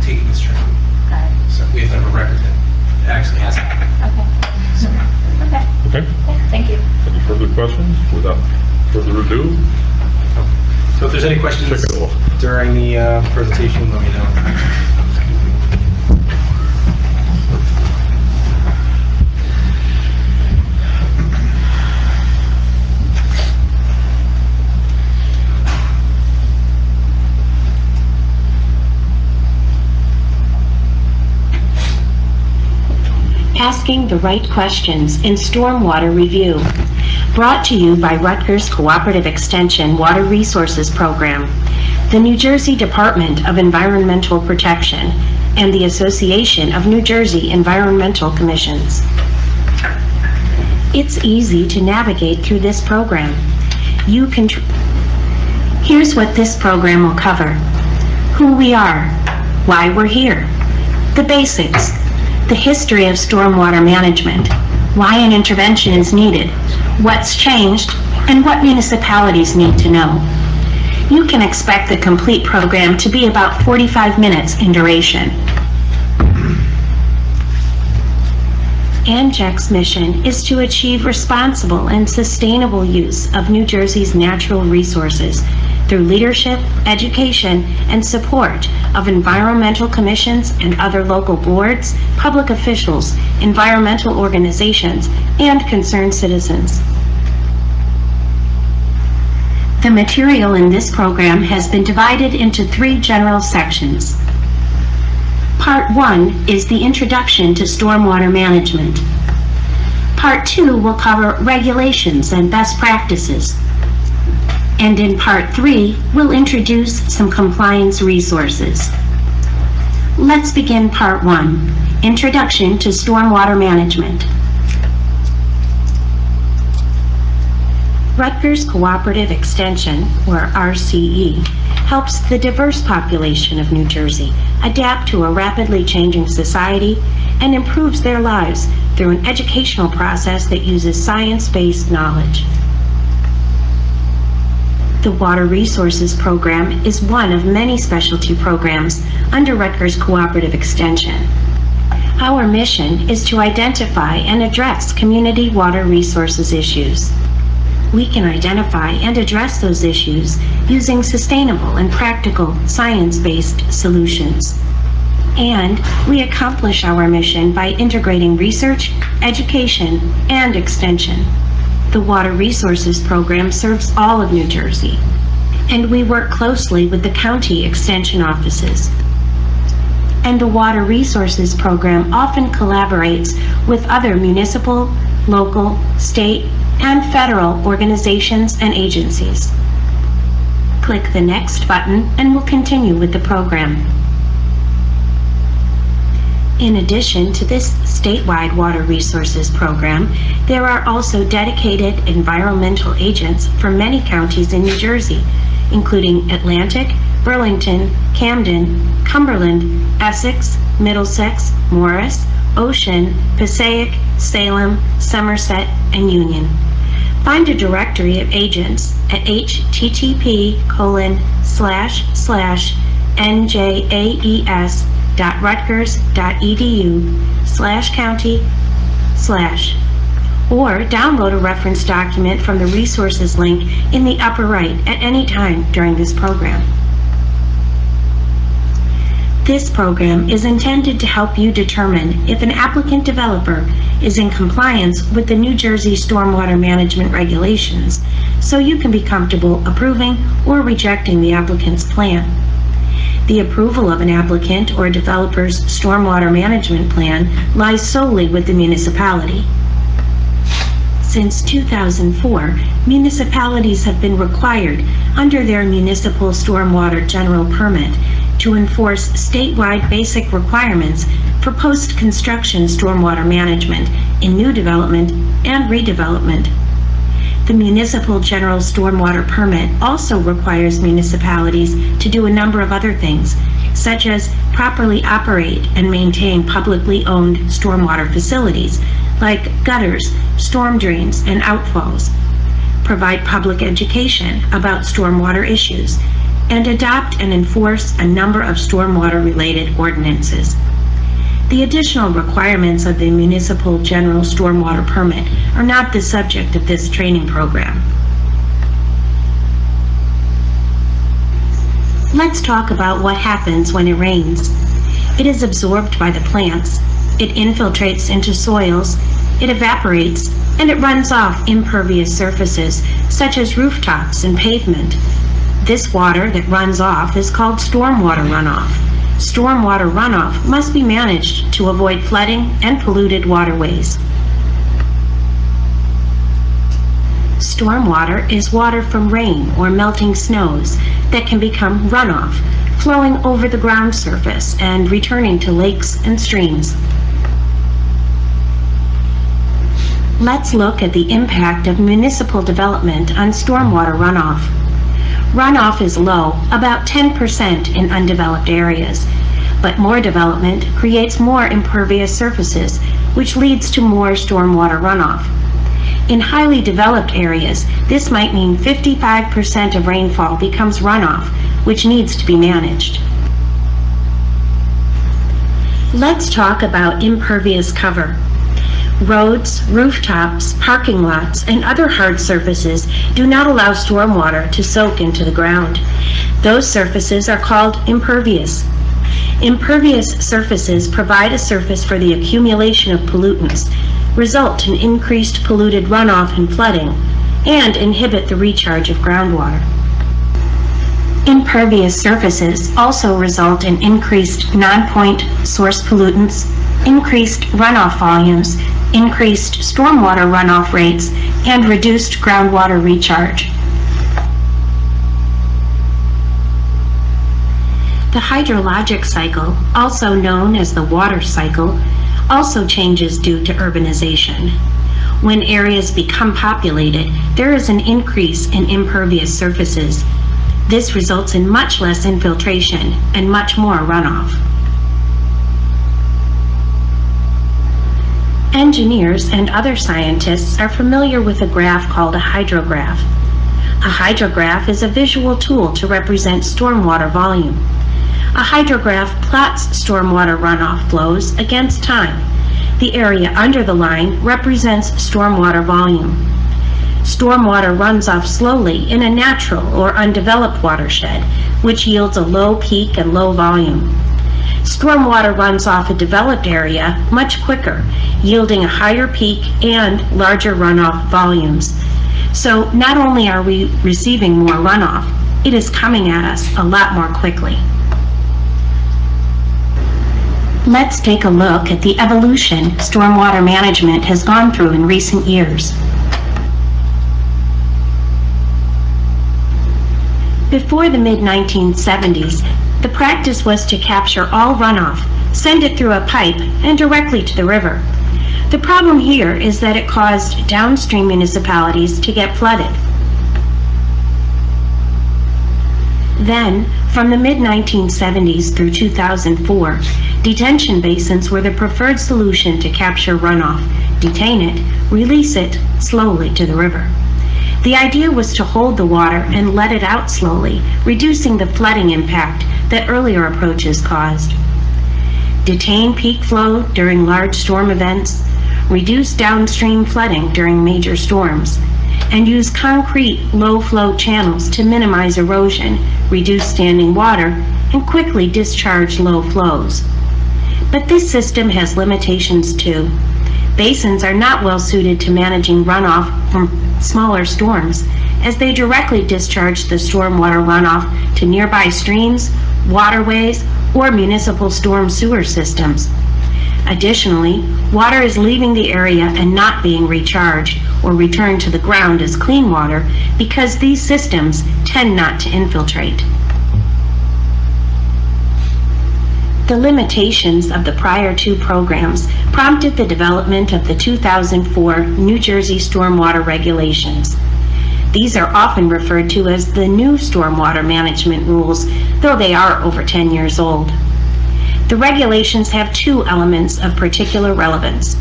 taken this training. Got it. So we have to have a record that actually has happened. Okay. Okay. Okay, Yeah, thank you. any further questions? Without further ado, So if there's any questions check it off. during the presentation, let me know. Asking the right questions in stormwater review. Brought to you by Rutgers Cooperative Extension Water Resources Program, the New Jersey Department of Environmental Protection, and the Association of New Jersey Environmental Commissions. It's easy to navigate through this program. You can. Here's what this program will cover: who we are, why we're here, the basics, the history of stormwater management, why an intervention is needed, what's changed, and what municipalities need to know. You can expect the complete program to be about 45 minutes in duration. ANJEC's mission is to achieve responsible and sustainable use of New Jersey's natural resources through leadership, education, and support of environmental commissions and other local boards, public officials, environmental organizations, and concerned citizens. The material in this program has been divided into 3 general sections. Part 1 is the introduction to stormwater management. Part 2 will cover regulations and best practices. And in Part 3, we'll introduce some compliance resources. Let's begin Part 1, Introduction to Stormwater Management. Rutgers Cooperative Extension, or RCE, helps the diverse population of New Jersey adapt to a rapidly changing society and improves their lives through an educational process that uses science-based knowledge. The Water Resources Program is one of many specialty programs under Rutgers Cooperative Extension. Our mission is to identify and address community water resources issues. We can identify and address those issues using sustainable and practical science-based solutions. And we accomplish our mission by integrating research, education, and extension. The Water Resources Program serves all of New Jersey, and we work closely with the county extension offices. And the Water Resources Program often collaborates with other municipal, local, state, and federal organizations and agencies. Click the Next button and we'll continue with the program. In addition to this statewide Water Resources Program, there are also dedicated environmental agents for many counties in New Jersey, including Atlantic, Burlington, Camden, Cumberland, Essex, Middlesex, Morris, Ocean, Passaic, Salem, Somerset, and Union. Find a directory of agents at http://njaes.rutgers.edu/county/ or download a reference document from the resources link in the upper right at any time during this program. This program is intended to help you determine if an applicant developer is in compliance with the New Jersey stormwater management regulations, so you can be comfortable approving or rejecting the applicant's plan. The approval of an applicant or developer's stormwater management plan lies solely with the municipality. Since 2004, municipalities have been required under their municipal stormwater general permit to enforce statewide basic requirements for post-construction stormwater management in new development and redevelopment. The Municipal General Stormwater Permit also requires municipalities to do a number of other things, such as properly operate and maintain publicly owned stormwater facilities, like gutters, storm drains, and outfalls, provide public education about stormwater issues, and adopt and enforce a number of stormwater-related ordinances. The additional requirements of the Municipal General Stormwater Permit are not the subject of this training program. Let's talk about what happens when it rains. It is absorbed by the plants, it infiltrates into soils, it evaporates, and it runs off impervious surfaces, such as rooftops and pavement. This water that runs off is called stormwater runoff. Stormwater runoff must be managed to avoid flooding and polluted waterways. Stormwater is water from rain or melting snows that can become runoff, flowing over the ground surface and returning to lakes and streams. Let's look at the impact of municipal development on stormwater runoff. Runoff is low, about 10% in undeveloped areas, but more development creates more impervious surfaces, which leads to more stormwater runoff. In highly developed areas, this might mean 55% of rainfall becomes runoff, which needs to be managed. Let's talk about impervious cover. Roads, rooftops, parking lots, and other hard surfaces do not allow stormwater to soak into the ground. Those surfaces are called impervious. Impervious surfaces provide a surface for the accumulation of pollutants, result in increased polluted runoff and flooding, and inhibit the recharge of groundwater. Impervious surfaces also result in increased non-point source pollutants, increased runoff volumes, increased stormwater runoff rates, and reduced groundwater recharge. The hydrologic cycle, also known as the water cycle, also changes due to urbanization. When areas become populated, there is an increase in impervious surfaces. This results in much less infiltration and much more runoff. Engineers and other scientists are familiar with a graph called a hydrograph. A hydrograph is a visual tool to represent stormwater volume. A hydrograph plots stormwater runoff flows against time. The area under the line represents stormwater volume. Stormwater runs off slowly in a natural or undeveloped watershed, which yields a low peak and low volume. Stormwater runs off a developed area much quicker, yielding a higher peak and larger runoff volumes. So not only are we receiving more runoff, it is coming at us a lot more quickly. Let's take a look at the evolution stormwater management has gone through in recent years. Before the mid-1970s, the practice was to capture all runoff, send it through a pipe, and directly to the river. The problem here is that it caused downstream municipalities to get flooded. Then, from the mid-1970s through 2004, detention basins were the preferred solution to capture runoff, detain it, release it slowly to the river. The idea was to hold the water and let it out slowly, reducing the flooding impact that earlier approaches caused. Detain peak flow during large storm events, reduce downstream flooding during major storms, and use concrete low-flow channels to minimize erosion, reduce standing water, and quickly discharge low flows. But this system has limitations too. Basins are not well suited to managing runoff from smaller storms, as they directly discharge the stormwater runoff to nearby streams, waterways, or municipal storm sewer systems. Additionally, water is leaving the area and not being recharged or returned to the ground as clean water because these systems tend not to infiltrate. The limitations of the prior two programs prompted the development of the 2004 New Jersey Stormwater Regulations. These are often referred to as the new stormwater management rules, though they are over 10 years old. The regulations have two elements of particular relevance.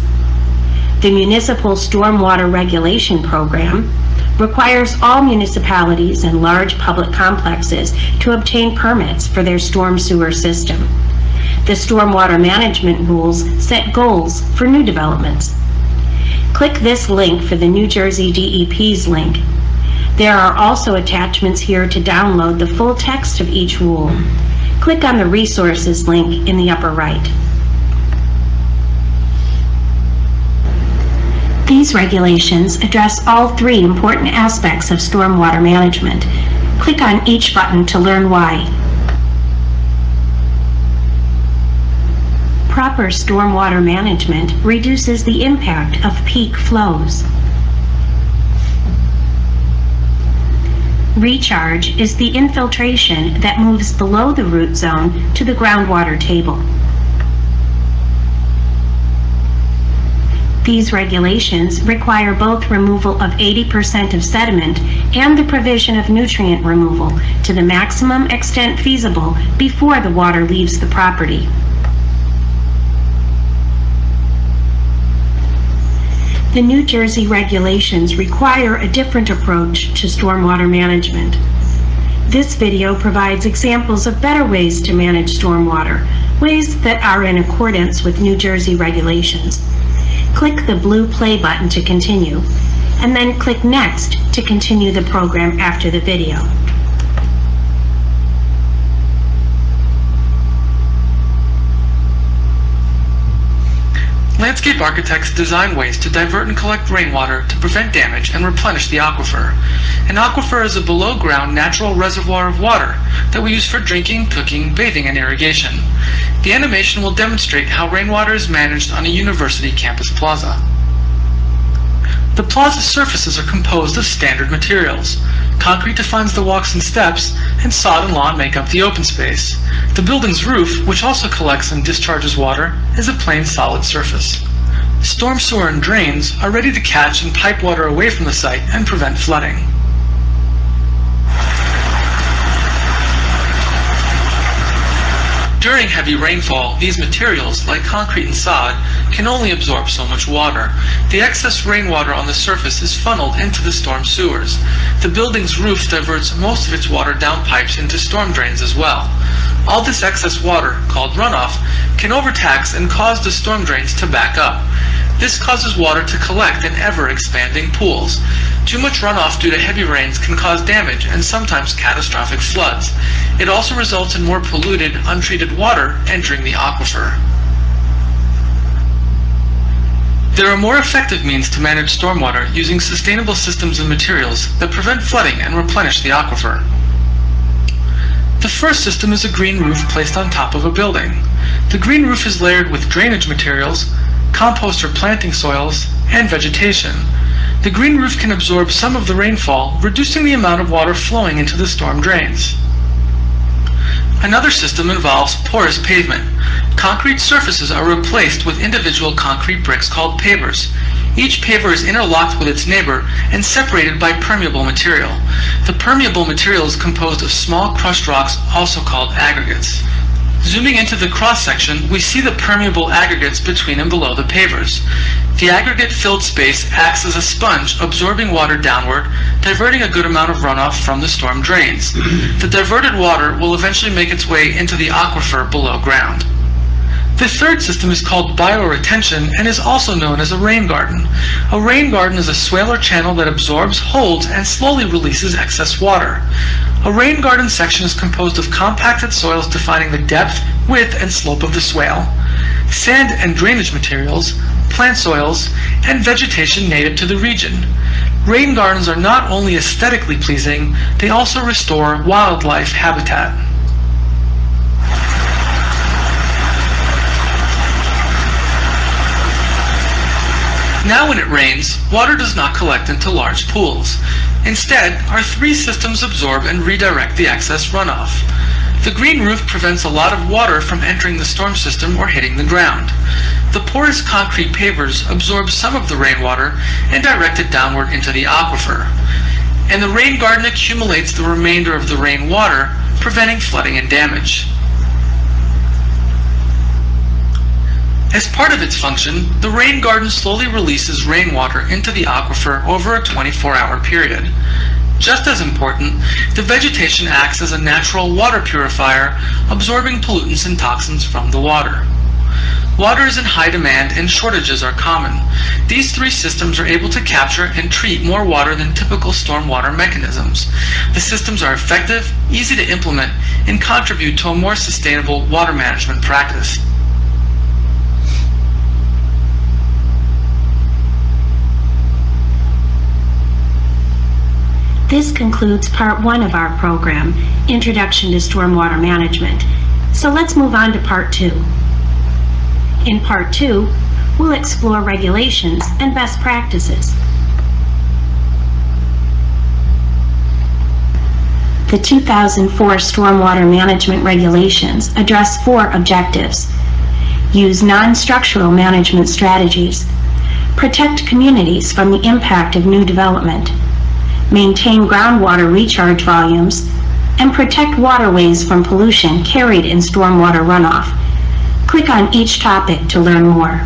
The Municipal Stormwater Regulation Program requires all municipalities and large public complexes to obtain permits for their storm sewer system. The stormwater management rules set goals for new developments. Click this link for the New Jersey DEP's link. There are also attachments here to download the full text of each rule. Click on the resources link in the upper right. These regulations address all three important aspects of stormwater management. Click on each button to learn why. Proper stormwater management reduces the impact of peak flows. Recharge is the infiltration that moves below the root zone to the groundwater table. These regulations require both removal of 80% of sediment and the provision of nutrient removal to the maximum extent feasible before the water leaves the property. The New Jersey regulations require a different approach to stormwater management. This video provides examples of better ways to manage stormwater, ways that are in accordance with New Jersey regulations. Click the blue play button to continue, and then click Next to continue the program after the video. Landscape architects design ways to divert and collect rainwater to prevent damage and replenish the aquifer. An aquifer is a below-ground natural reservoir of water that we use for drinking, cooking, bathing, and irrigation. The animation will demonstrate how rainwater is managed on a university campus plaza. The plaza's surfaces are composed of standard materials. Concrete defines the walks and steps, and sod and lawn make up the open space. The building's roof, which also collects and discharges water, is a plain solid surface. Storm sewer and drains are ready to catch and pipe water away from the site and prevent flooding. During heavy rainfall, these materials, like concrete and sod, can only absorb so much water. The excess rainwater on the surface is funneled into the storm sewers. The building's roof diverts most of its water down pipes into storm drains as well. All this excess water, called runoff, can overtax and cause the storm drains to back up. This causes water to collect in ever-expanding pools. Too much runoff due to heavy rains can cause damage and sometimes catastrophic floods. It also results in more polluted, untreated water entering the aquifer. There are more effective means to manage stormwater using sustainable systems and materials that prevent flooding and replenish the aquifer. The first system is a green roof placed on top of a building. The green roof is layered with drainage materials, compost or planting soils, and vegetation. The green roof can absorb some of the rainfall, reducing the amount of water flowing into the storm drains. Another system involves porous pavement. Concrete surfaces are replaced with individual concrete bricks called pavers. Each paver is interlocked with its neighbor and separated by permeable material. The permeable material is composed of small crushed rocks, also called aggregates. Zooming into the cross-section, we see the permeable aggregates between and below the pavers. The aggregate-filled space acts as a sponge, absorbing water downward, diverting a good amount of runoff from the storm drains. The diverted water will eventually make its way into the aquifer below ground. The third system is called bioretention and is also known as a rain garden. A rain garden is a swale or channel that absorbs, holds, and slowly releases excess water. A rain garden section is composed of compacted soils defining the depth, width, and slope of the swale, sand and drainage materials, plant soils, and vegetation native to the region. Rain gardens are not only aesthetically pleasing, they also restore wildlife habitat. Now when it rains, water does not collect into large pools. Instead, our three systems absorb and redirect the excess runoff. The green roof prevents a lot of water from entering the storm system or hitting the ground. The porous concrete pavers absorb some of the rainwater and direct it downward into the aquifer. And the rain garden accumulates the remainder of the rainwater, preventing flooding and damage. As part of its function, the rain garden slowly releases rainwater into the aquifer over a 24-hour period. Just as important, the vegetation acts as a natural water purifier, absorbing pollutants and toxins from the water. Water is in high demand and shortages are common. These three systems are able to capture and treat more water than typical stormwater mechanisms. The systems are effective, easy to implement, and contribute to a more sustainable water management practice. This concludes Part 1 of our program, Introduction to Stormwater Management. So let's move on to Part 2. In Part 2, we'll explore regulations and best practices. The 2004 Stormwater Management Regulations address 4 objectives. Use non-structural management strategies. Protect communities from the impact of new development. Maintain groundwater recharge volumes, and protect waterways from pollution carried in stormwater runoff. Click on each topic to learn more.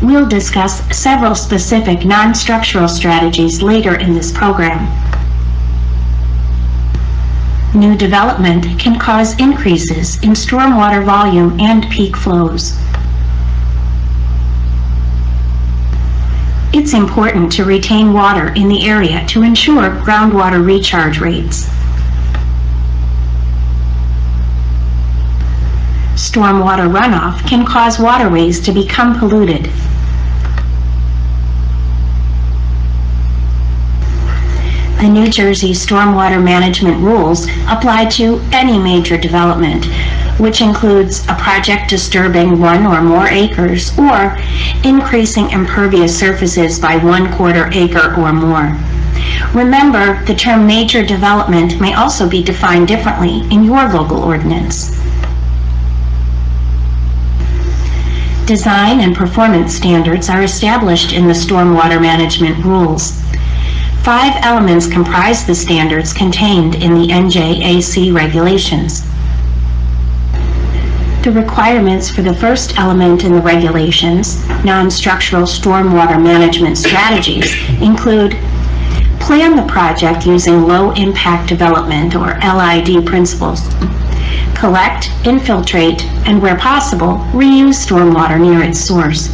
We'll discuss several specific non-structural strategies later in this program. New development can cause increases in stormwater volume and peak flows. It's important to retain water in the area to ensure groundwater recharge rates. Stormwater runoff can cause waterways to become polluted. The New Jersey Stormwater Management Rules apply to any major development, which includes a project disturbing 1 or more acres or increasing impervious surfaces by 1/4 acre or more. Remember, the term major development may also be defined differently in your local ordinance. Design and performance standards are established in the Stormwater Management Rules. 5 elements comprise the standards contained in the NJAC regulations. The requirements for the first element in the regulations, non-structural stormwater management strategies, include plan the project using low-impact development, or LID principles. Collect, infiltrate, and where possible, reuse stormwater near its source.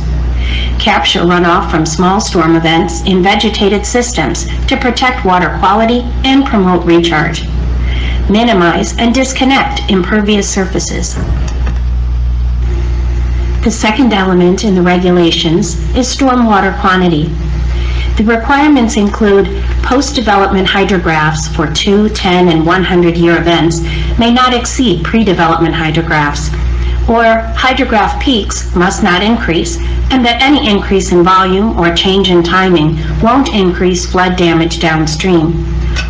Capture runoff from small storm events in vegetated systems to protect water quality and promote recharge. Minimize and disconnect impervious surfaces. The second element in the regulations is stormwater quantity. The requirements include post-development hydrographs for 2, 10, and 100-year events may not exceed pre-development hydrographs, or hydrograph peaks must not increase, and that any increase in volume or change in timing won't increase flood damage downstream.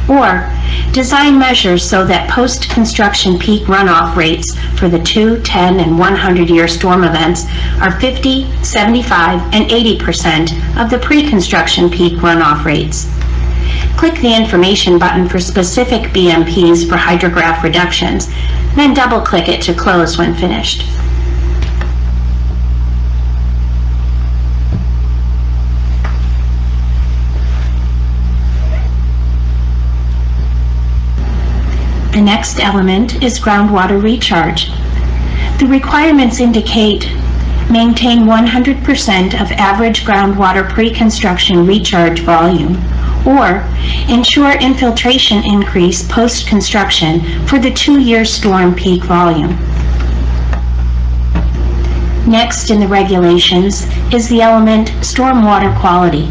Or design measures so that post-construction peak runoff rates for the 2, 10, and 100-year storm events are 50, 75, and 80% of the pre-construction peak runoff rates. Click the information button for specific BMPs for hydrograph reductions, then double-click it to close when finished. The next element is groundwater recharge. The requirements indicate maintain 100% of average groundwater pre-construction recharge volume, or ensure infiltration increase post-construction for the 2-year storm peak volume. Next in the regulations is the element stormwater quality.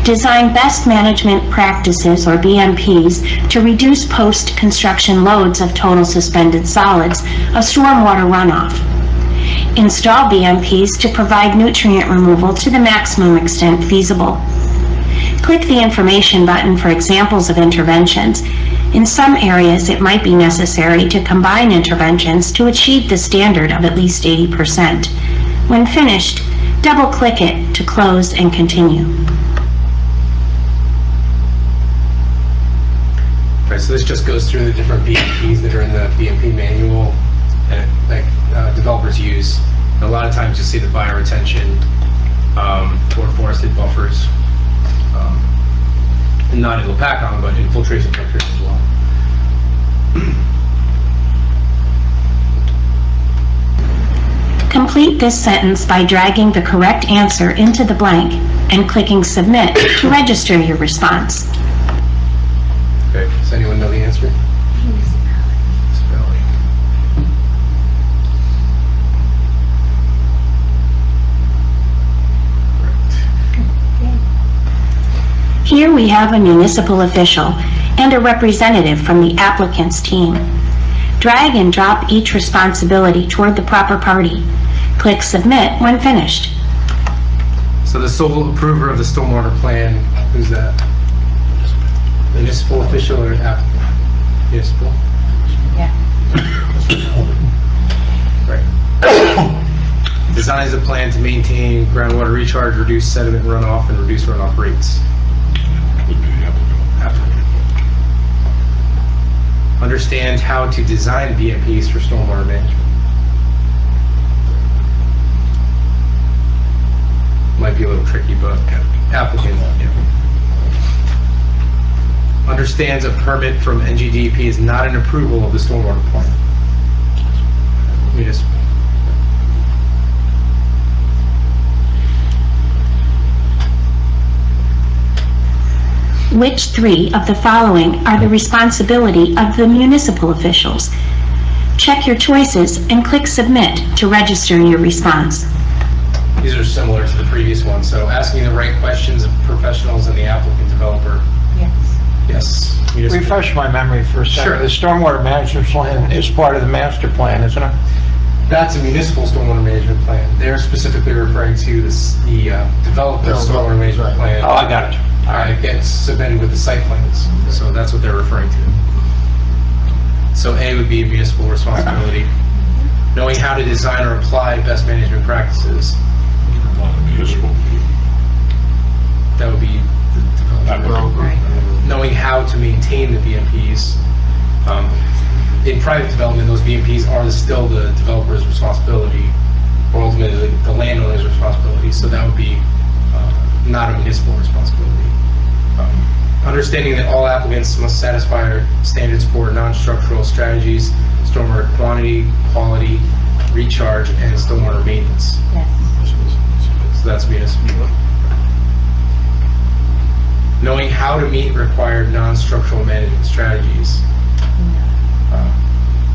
Design best management practices, or BMPs, to reduce post-construction loads of total suspended solids of stormwater runoff. Install BMPs to provide nutrient removal to the maximum extent feasible. Click the information button for examples of interventions. In some areas, it might be necessary to combine interventions to achieve the standard of at least 80%. When finished, double-click it to close and continue. Right, so this just goes through the different BMPs that are in the BMP manual that developers use. And a lot of times you'll see the bioretention or forested buffers, and not in Lopatcong, but infiltration filters as well. Complete this sentence by dragging the correct answer into the blank and clicking Submit to register your response. Okay, does anyone know the answer? Spelling. Here we have a municipal official and a representative from the applicant's team. Drag and drop each responsibility toward the proper party. Click Submit when finished. So the sole approver of the stormwater plan, who's that? Municipal official or applicant? Municipal? Yeah. Right. Designs a plan to maintain groundwater recharge, reduce sediment runoff, and reduce runoff rates. Applicant. Understand how to design BMPs for stormwater management. Might be a little tricky, but applicant. Yeah. Understands a permit from NGDP is not an approval of the stormwater plan. Municipal. Which 3 of the following are the responsibility of the municipal officials? Check your choices and click Submit to register your response. These are similar to the previous one, so asking the right questions of professionals and the applicant developer. Yes. Yes. Municipal. Refresh my memory for a second. Sure. The stormwater management plan is part of the master plan, isn't it? That's a municipal stormwater management plan. They're specifically referring to this, the developer's stormwater management plan. Oh, I got it. It gets submitted with the site plans, so that's what they're referring to. So A would be a municipal responsibility. Knowing how to design or apply best management practices. Municipal. That would be the developer. maintain the BMPs. In private development, those BMPs are still the developer's responsibility, or ultimately the landowner's responsibility, so that would be not a municipal responsibility. Understanding that all applicants must satisfy our standards for non-structural strategies, stormwater quantity, quality, recharge, and stormwater maintenance. Yes. So that's municipal. Knowing how to meet required non-structural management strategies.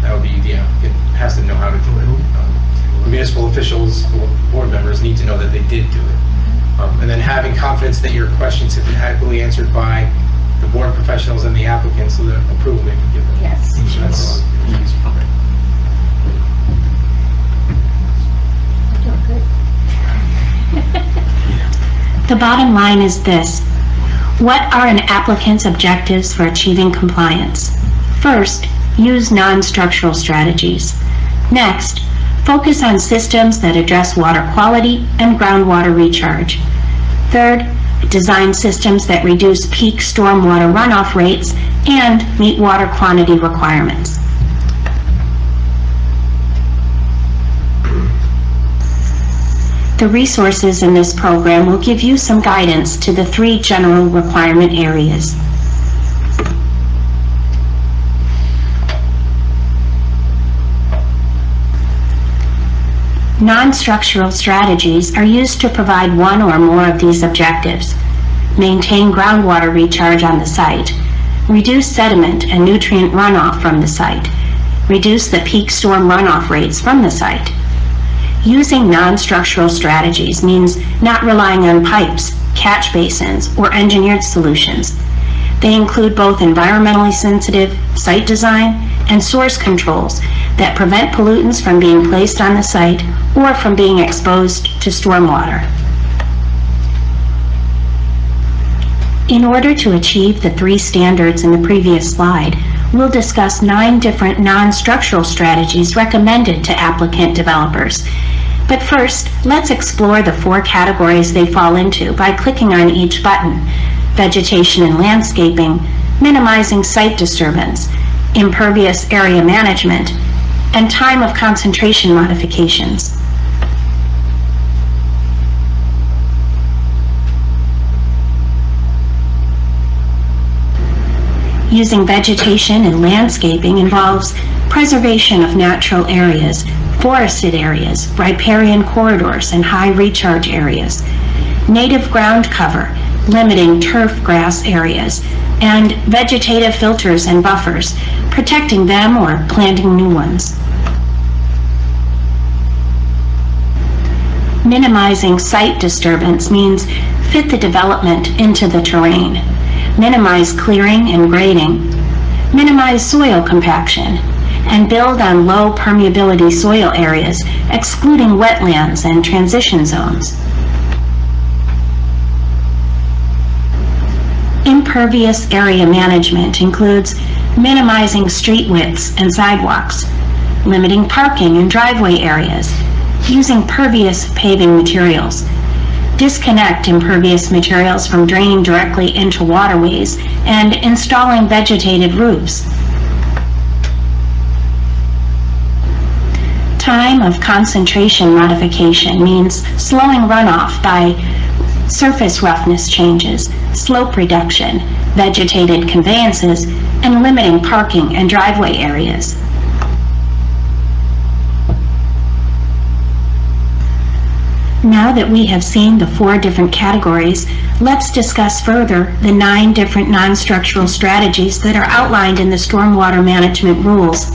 That would be the applicant has to know how to do it. Municipal officials or board members need to know that they did do it. And then having confidence that your questions have been adequately answered by the board professionals and the applicant so that approval may be given. Yes. So that's The bottom line is this. What are an applicant's objectives for achieving compliance? First, use non-structural strategies. Next, focus on systems that address water quality and groundwater recharge. Third, design systems that reduce peak stormwater runoff rates and meet water quantity requirements. The resources in this program will give you some guidance to the 3 general requirement areas. Non-structural strategies are used to provide one or more of these objectives. Maintain groundwater recharge on the site, reduce sediment and nutrient runoff from the site, reduce the peak storm runoff rates from the site. Using non-structural strategies means not relying on pipes, catch basins, or engineered solutions. They include both environmentally sensitive site design and source controls that prevent pollutants from being placed on the site or from being exposed to stormwater. In order to achieve the 3 standards in the previous slide, we'll discuss 9 different non-structural strategies recommended to applicant developers. But first, let's explore the 4 categories they fall into by clicking on each button: vegetation and landscaping, minimizing site disturbance, impervious area management, and time of concentration modifications. Using vegetation and landscaping involves preservation of natural areas, forested areas, riparian corridors, and high recharge areas, native ground cover, limiting turf grass areas, and vegetative filters and buffers, protecting them or planting new ones. Minimizing site disturbance means fit the development into the terrain, minimize clearing and grading, minimize soil compaction, and build on low permeability soil areas, excluding wetlands and transition zones. Impervious area management includes minimizing street widths and sidewalks, limiting parking and driveway areas, using pervious paving materials, disconnect impervious materials from draining directly into waterways, and installing vegetated roofs. Time of concentration modification means slowing runoff by surface roughness changes, slope reduction, vegetated conveyances, and limiting parking and driveway areas. Now that we have seen the 4 different categories, let's discuss further the 9 different non-structural strategies that are outlined in the stormwater management rules.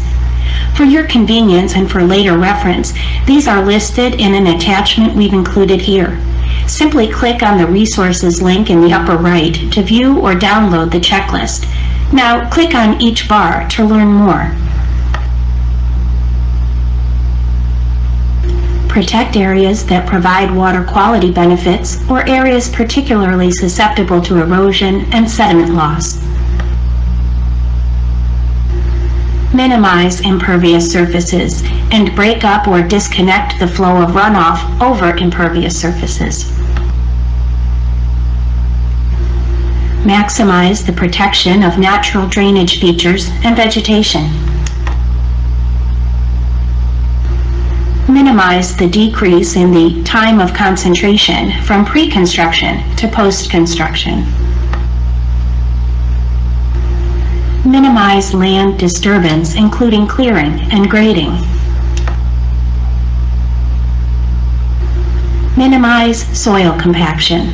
For your convenience and for later reference, these are listed in an attachment we've included here. Simply click on the resources link in the upper right to view or download the checklist. Now click on each bar to learn more. Protect areas that provide water quality benefits or areas particularly susceptible to erosion and sediment loss. Minimize impervious surfaces and break up or disconnect the flow of runoff over impervious surfaces. Maximize the protection of natural drainage features and vegetation. Minimize the decrease in the time of concentration from pre-construction to post-construction. Minimize land disturbance, including clearing and grading. Minimize soil compaction.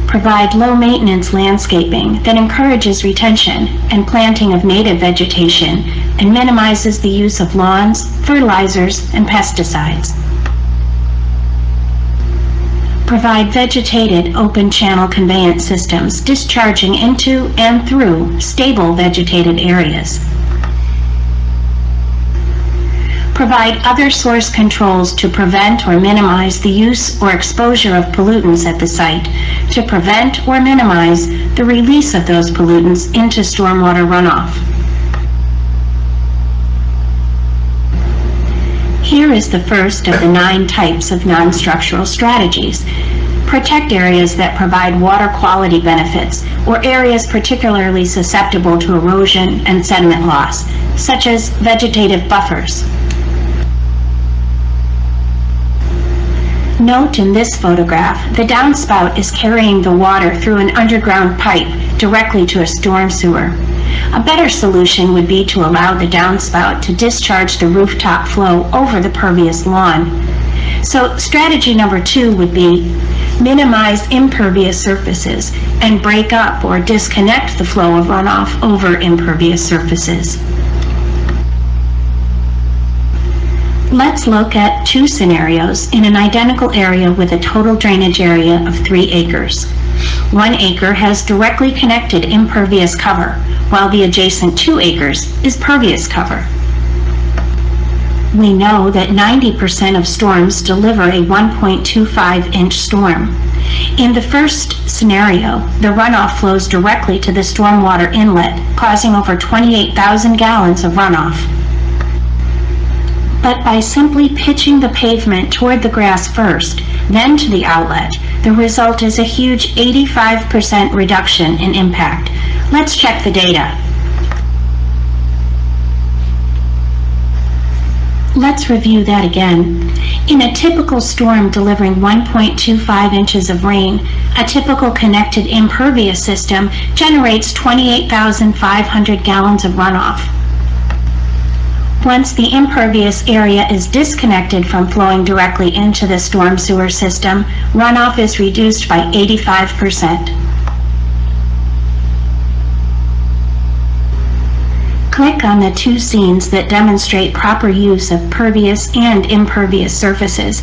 Provide low-maintenance landscaping that encourages retention and planting of native vegetation and minimizes the use of lawns, fertilizers, and pesticides. Provide vegetated open channel conveyance systems discharging into and through stable vegetated areas. Provide other source controls to prevent or minimize the use or exposure of pollutants at the site, to prevent or minimize the release of those pollutants into stormwater runoff. Here is the first of the 9 types of non-structural strategies. Protect areas that provide water quality benefits or areas particularly susceptible to erosion and sediment loss, such as vegetative buffers. Note in this photograph, the downspout is carrying the water through an underground pipe directly to a storm sewer. A better solution would be to allow the downspout to discharge the rooftop flow over the pervious lawn. So strategy number 2 would be minimize impervious surfaces and break up or disconnect the flow of runoff over impervious surfaces. Let's look at 2 scenarios in an identical area with a total drainage area of 3 acres. 1 acre has directly connected impervious cover, while the adjacent 2 acres is pervious cover. We know that 90% of storms deliver a 1.25-inch storm. In the first scenario, the runoff flows directly to the stormwater inlet, causing over 28,000 gallons of runoff. But by simply pitching the pavement toward the grass first, then to the outlet, the result is a huge 85% reduction in impact. Let's check the data. Let's review that again. In a typical storm delivering 1.25 inches of rain, a typical connected impervious system generates 28,500 gallons of runoff. Once the impervious area is disconnected from flowing directly into the storm sewer system, runoff is reduced by 85%. Click on the 2 scenes that demonstrate proper use of pervious and impervious surfaces,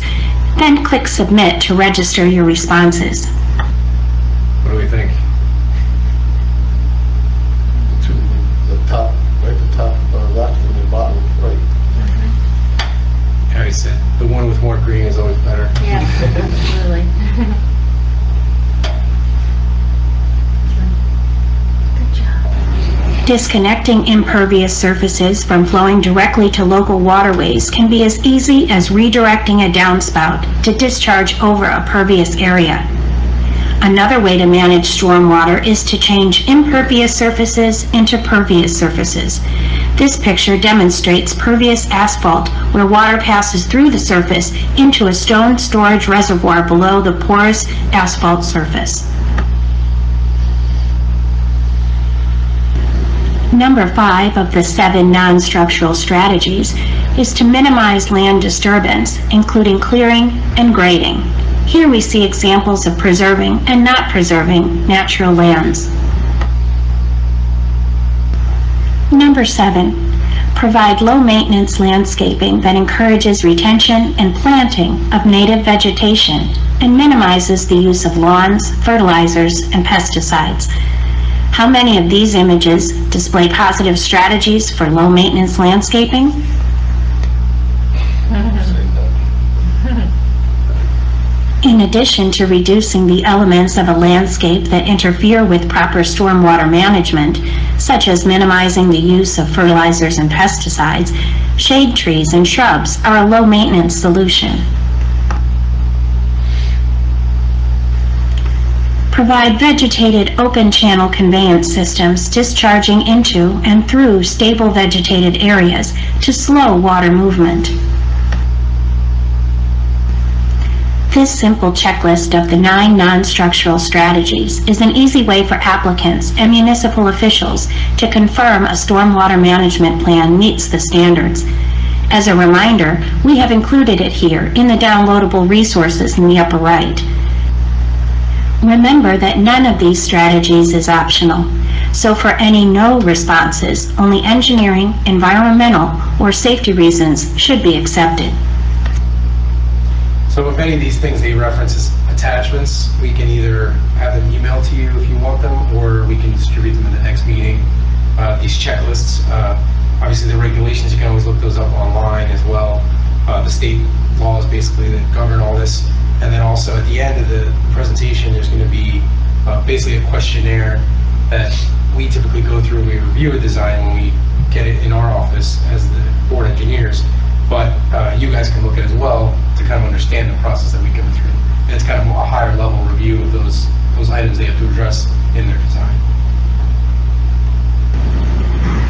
then click Submit to register your responses. What do we think? The top, right at the top, left and the bottom right. I said, the one with more green is always better. Yeah, absolutely. Good job. Disconnecting impervious surfaces from flowing directly to local waterways can be as easy as redirecting a downspout to discharge over a pervious area. Another way to manage stormwater is to change impervious surfaces into pervious surfaces. This picture demonstrates pervious asphalt where water passes through the surface into a stone storage reservoir below the porous asphalt surface. Number 5 of the 7 non-structural strategies is to minimize land disturbance, including clearing and grading. Here we see examples of preserving and not preserving natural lands. Number 7, provide low-maintenance landscaping that encourages retention and planting of native vegetation and minimizes the use of lawns, fertilizers, and pesticides. How many of these images display positive strategies for low-maintenance landscaping? In addition to reducing the elements of a landscape that interfere with proper stormwater management, such as minimizing the use of fertilizers and pesticides, shade trees and shrubs are a low-maintenance solution. Provide vegetated open channel conveyance systems discharging into and through stable vegetated areas to slow water movement. This simple checklist of the 9 non-structural strategies is an easy way for applicants and municipal officials to confirm a stormwater management plan meets the standards. As a reminder, we have included it here in the downloadable resources in the upper right. Remember that none of these strategies is optional, so for any no responses, only engineering, environmental, or safety reasons should be accepted. So if any of these things they reference as attachments, we can either have them emailed to you if you want them, or we can distribute them in the next meeting. These checklists, obviously the regulations, you can always look those up online as well. The state laws basically that govern all this. And then also at the end of the presentation, there's going to be basically a questionnaire that we typically go through. We review a design when we get it in our office as the board engineers. But you guys can look at it as well to kind of understand the process that we go through. And it's kind of a higher level review of those items they have to address in their design.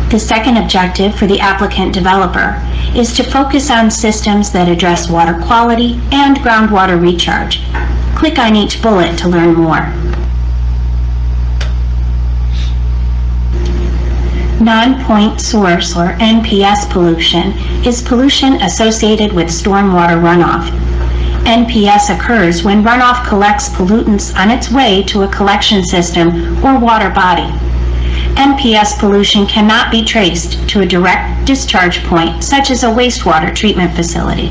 The second objective for the applicant developer is to focus on systems that address water quality and groundwater recharge. Click on each bullet to learn more. Non-point source, or NPS pollution, is pollution associated with stormwater runoff. NPS occurs when runoff collects pollutants on its way to a collection system or water body. NPS pollution cannot be traced to a direct discharge point, such as a wastewater treatment facility.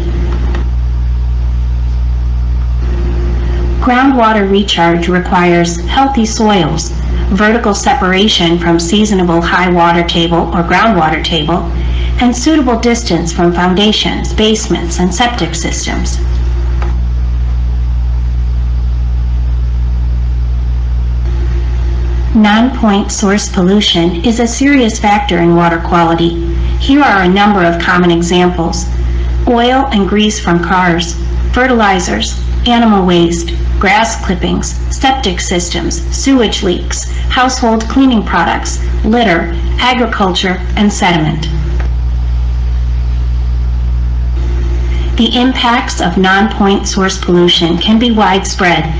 Groundwater recharge requires healthy soils, vertical separation from seasonable high water table or groundwater table, and suitable distance from foundations, basements, and septic systems. Non-point source pollution is a serious factor in water quality. Here are a number of common examples: oil and grease from cars, fertilizers, animal waste, grass clippings, septic systems, sewage leaks, household cleaning products, litter, agriculture, and sediment. The impacts of non-point source pollution can be widespread,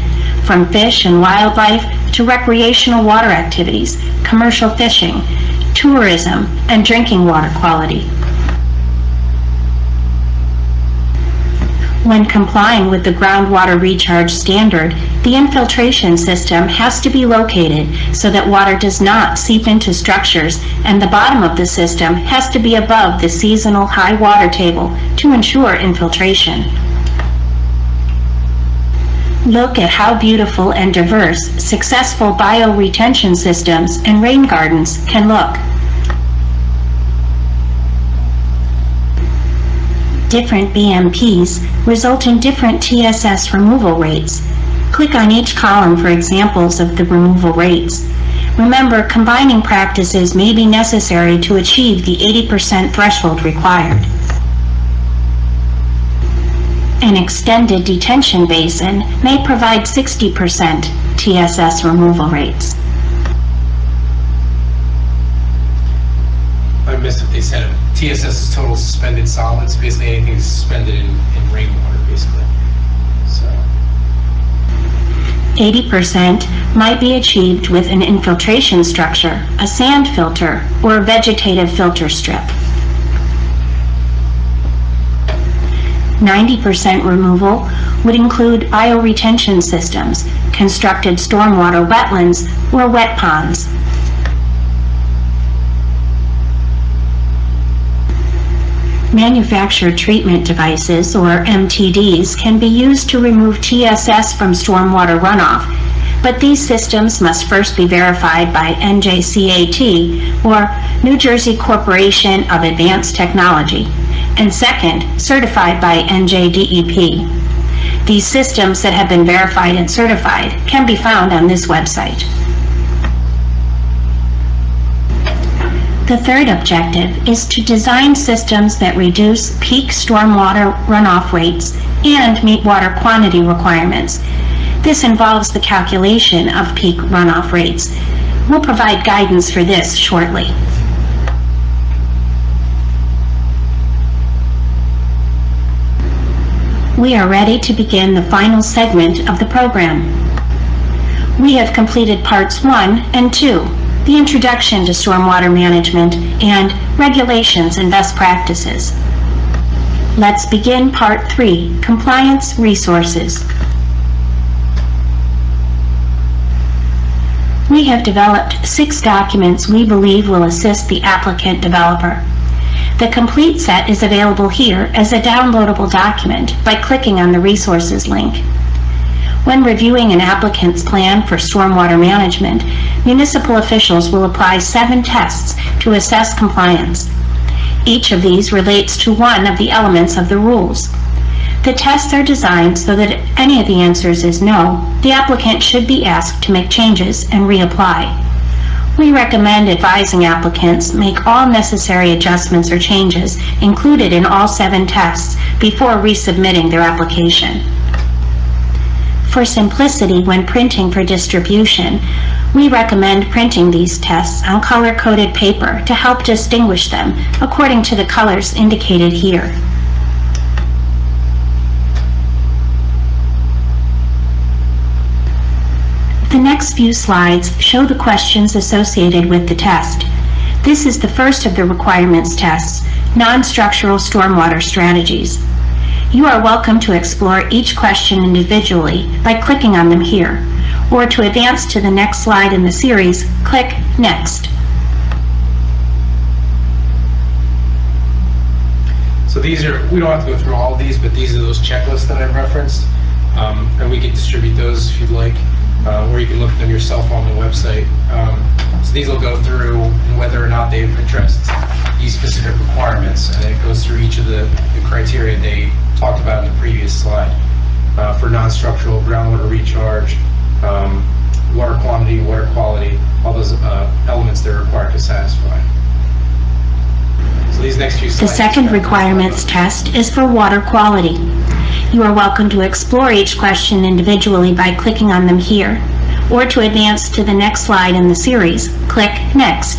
from fish and wildlife to recreational water activities, commercial fishing, tourism, and drinking water quality. When complying with the groundwater recharge standard, the infiltration system has to be located so that water does not seep into structures, and the bottom of the system has to be above the seasonal high water table to ensure infiltration. Look at how beautiful and diverse successful bioretention systems and rain gardens can look. Different BMPs result in different TSS removal rates. Click on each column for examples of the removal rates. Remember, combining practices may be necessary to achieve the 80% threshold required. An extended detention basin may provide 60% TSS removal rates. I missed what they said. TSS is total suspended solids, basically anything suspended in rainwater, basically. So 80% might be achieved with an infiltration structure, a sand filter, or a vegetative filter strip. 90% removal would include bioretention systems, constructed stormwater wetlands, or wet ponds. Manufactured treatment devices, or MTDs, can be used to remove TSS from stormwater runoff, but these systems must first be verified by NJCAT, or New Jersey Corporation of Advanced Technology, and second, certified by NJDEP. These systems that have been verified and certified can be found on this website. The third objective is to design systems that reduce peak stormwater runoff rates and meet water quantity requirements. This involves the calculation of peak runoff rates. We'll provide guidance for this shortly. We are ready to begin the final segment of the program. We have completed parts 1 and 2, the introduction to stormwater management and regulations and best practices. Let's begin part 3, compliance resources. We have developed 6 documents we believe will assist the applicant developer. The complete set is available here as a downloadable document by clicking on the resources link. When reviewing an applicant's plan for stormwater management, municipal officials will apply 7 tests to assess compliance. Each of these relates to one of the elements of the rules. The tests are designed so that if any of the answers is no, the applicant should be asked to make changes and reapply. We recommend advising applicants make all necessary adjustments or changes included in all 7 tests before resubmitting their application. For simplicity when printing for distribution, we recommend printing these tests on color-coded paper to help distinguish them according to the colors indicated here. The next few slides show the questions associated with the test. This is the first of the requirements tests, non-structural stormwater strategies. You are welcome to explore each question individually by clicking on them here, or to advance to the next slide in the series, click Next. So these are, we don't have to go through all of these, but these are those checklists that I've referenced, and we can distribute those if you'd like. Or you can look at them yourself on the website. So these will go through whether or not they've addressed these specific requirements, and it goes through each of the criteria they talked about in the previous slide. For non-structural groundwater recharge, water quantity, water quality, all those elements they're required to satisfy. So these next few slides. The second requirements test is for water quality. You are welcome to explore each question individually by clicking on them here, or to advance to the next slide in the series, click Next.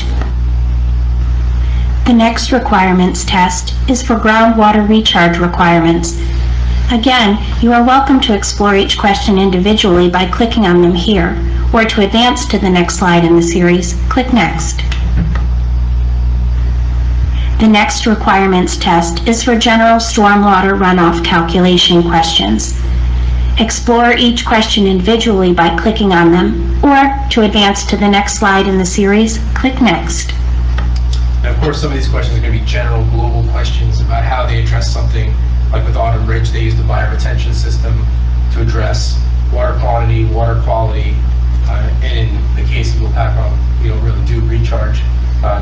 The next requirements test is for groundwater recharge requirements. Again, you are welcome to explore each question individually by clicking on them here, or to advance to the next slide in the series, click Next. The next requirements test is for general stormwater runoff calculation questions. Explore each question individually by clicking on them, or to advance to the next slide in the series, click Next. And of course, some of these questions are going to be general global questions about how they address something. Like with Autumn Ridge, they use the bioretention system to address water quantity, water quality, and in the case of Lopatcong, we don't really do recharge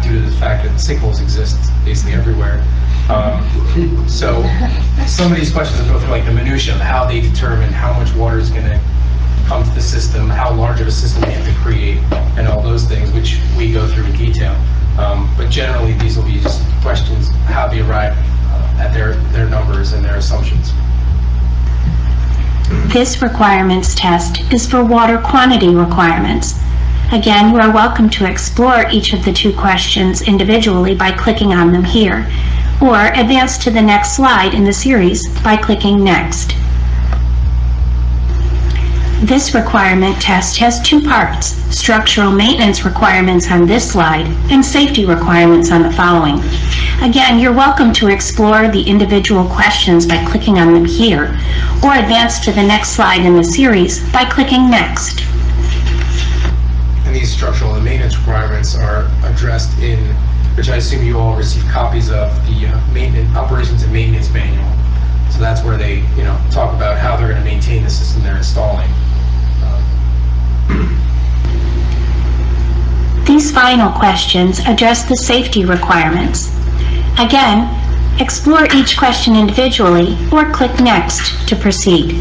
due to the fact that sinkholes exist basically everywhere. So some of these questions will go through like the minutiae of how they determine how much water is going to come to the system, how large of a system they have to create, and all those things, which we go through in detail. But generally, these will be just questions how they arrive at their numbers and their assumptions. This requirements test is for water quantity requirements. Again, you are welcome to explore each of the 2 questions individually by clicking on them here, or advance to the next slide in the series by clicking Next. This requirement test has 2 parts, structural maintenance requirements on this slide and safety requirements on the following. Again, you're welcome to explore the individual questions by clicking on them here, or advance to the next slide in the series by clicking Next. And these structural and maintenance requirements are addressed in, which I assume you all received copies of, the maintenance operations and maintenance manual. So that's where they, talk about how they're going to maintain the system they're installing. These final questions address the safety requirements. Again, explore each question individually or click Next to proceed.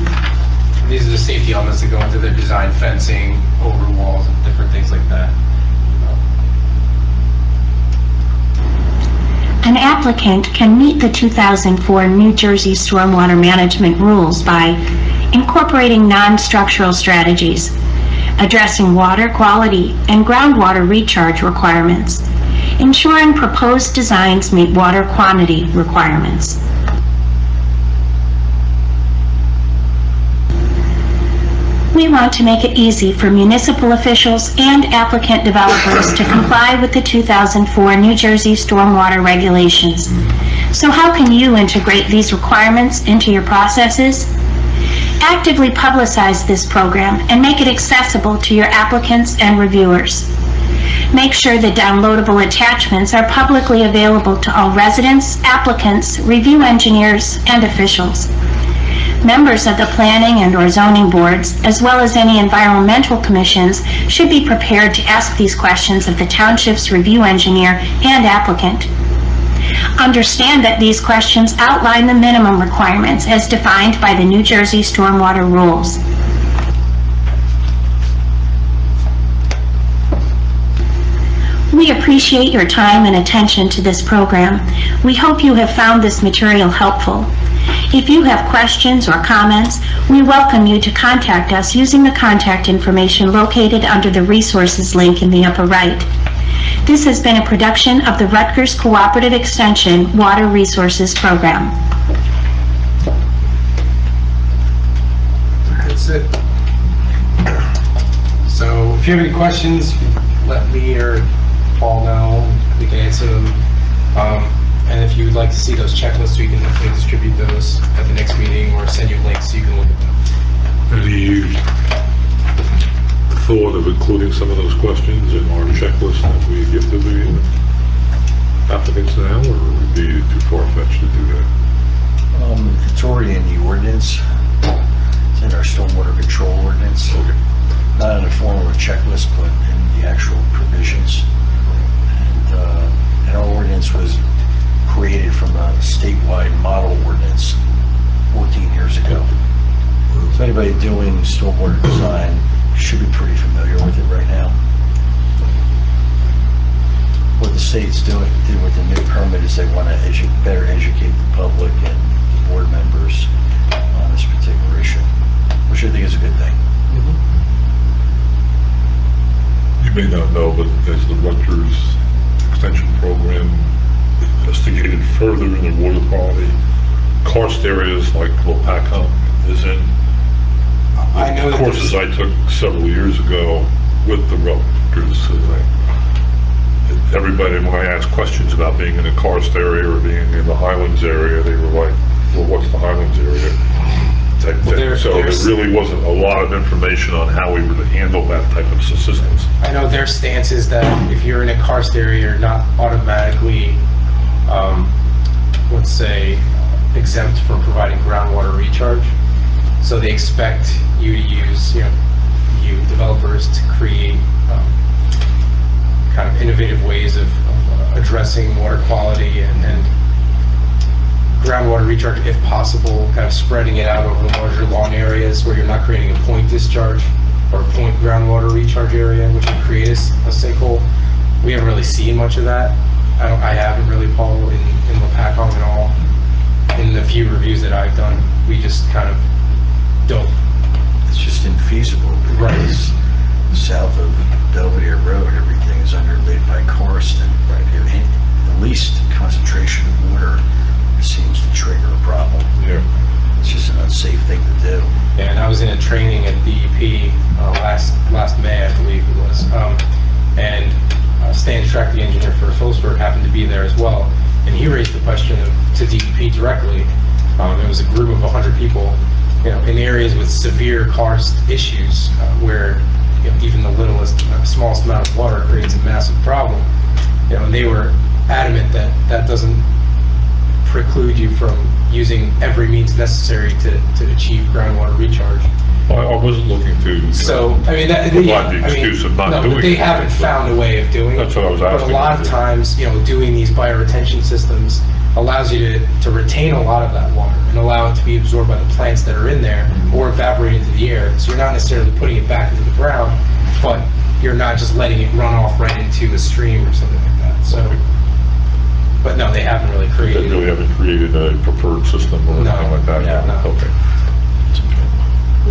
These are the safety elements that go into their design, fencing, over walls, and different things like that. An applicant can meet the 2004 New Jersey Stormwater Management Rules by incorporating non-structural strategies, addressing water quality and groundwater recharge requirements, ensuring proposed designs meet water quantity requirements. We want to make it easy for municipal officials and applicant developers to comply with the 2004 New Jersey Stormwater Regulations. So how can you integrate these requirements into your processes? Actively publicize this program and make it accessible to your applicants and reviewers. Make sure the downloadable attachments are publicly available to all residents, applicants, review engineers, and officials. Members of the planning and/or zoning boards, as well as any environmental commissions, should be prepared to ask these questions of the township's review engineer and applicant. Understand that these questions outline the minimum requirements as defined by the New Jersey Stormwater Rules. We appreciate your time and attention to this program. We hope you have found this material helpful. If you have questions or comments, we welcome you to contact us using the contact information located under the resources link in the upper right. This has been a production of the Rutgers Cooperative Extension Water Resources Program. That's it. So if you have any questions, let me or Paul know. We can answer them. And if you would like to see those checklists, we can definitely distribute those at the next meeting or send you links so you can look at them. Any thought of including some of those questions in our checklist that we give to the applicants now, or would it be too far-fetched to do that? It's already in the ordinance. It's in our stormwater control ordinance. Okay. Not in the form of a checklist, but in the actual provisions. And our ordinance was created from a statewide model ordinance 14 years ago. So anybody doing stormwater design should be pretty familiar with it right now. What the state's did with the new permit is they want to better educate the public and the board members on this particular issue, which I think is a good thing. You may not know, but as the Rutgers Extension Program investigated further in the water quality, karst areas like Lopatcong is in. I know that Courses I took several years ago with the Rutgers. Everybody, when I asked questions about being in a karst area or being in the Highlands area, they were like, well, what's the Highlands area? So there really wasn't a lot of information on how we were to handle that type of assistance. I know their stance is that if you're in a karst area, you're not automatically, let's say, exempt from providing groundwater recharge. So they expect you to use, you developers to create kind of innovative ways of addressing water quality and groundwater recharge, if possible, kind of spreading it out over larger lawn areas where you're not creating a point discharge or a point groundwater recharge area, which would create a sinkhole. We haven't really seen much of that. I haven't really, Paul, in Lopatcong at all. In the few reviews that I've done, we just kind of don't. It's just infeasible because south of Belvedere Road, everything is underlaid by karst, and the least concentration of water seems to trigger a problem. Yeah. It's just an unsafe thing to do. Yeah, and I was in a training at DEP last May, I believe it was, and Stan Schreck, the engineer for Phillipsburg, happened to be there as well, and he raised the question to DEP directly. It was a group of 100 people, in areas with severe karst issues, where even the littlest, smallest amount of water creates a massive problem. And they were adamant that that doesn't preclude you from using every means necessary to achieve groundwater recharge. Well, I wasn't looking to provide the excuse of not doing it. But they haven't found a way of doing it. That's what I was asking. But a lot of times, doing these bioretention systems allows you to retain a lot of that water and allow it to be absorbed by the plants that are in there or evaporate into the air. So you're not necessarily putting it back into the ground, but you're not just letting it run off right into a stream or something like that. So, but no, they haven't really created. They really haven't created a preferred system or anything like that. No. Okay.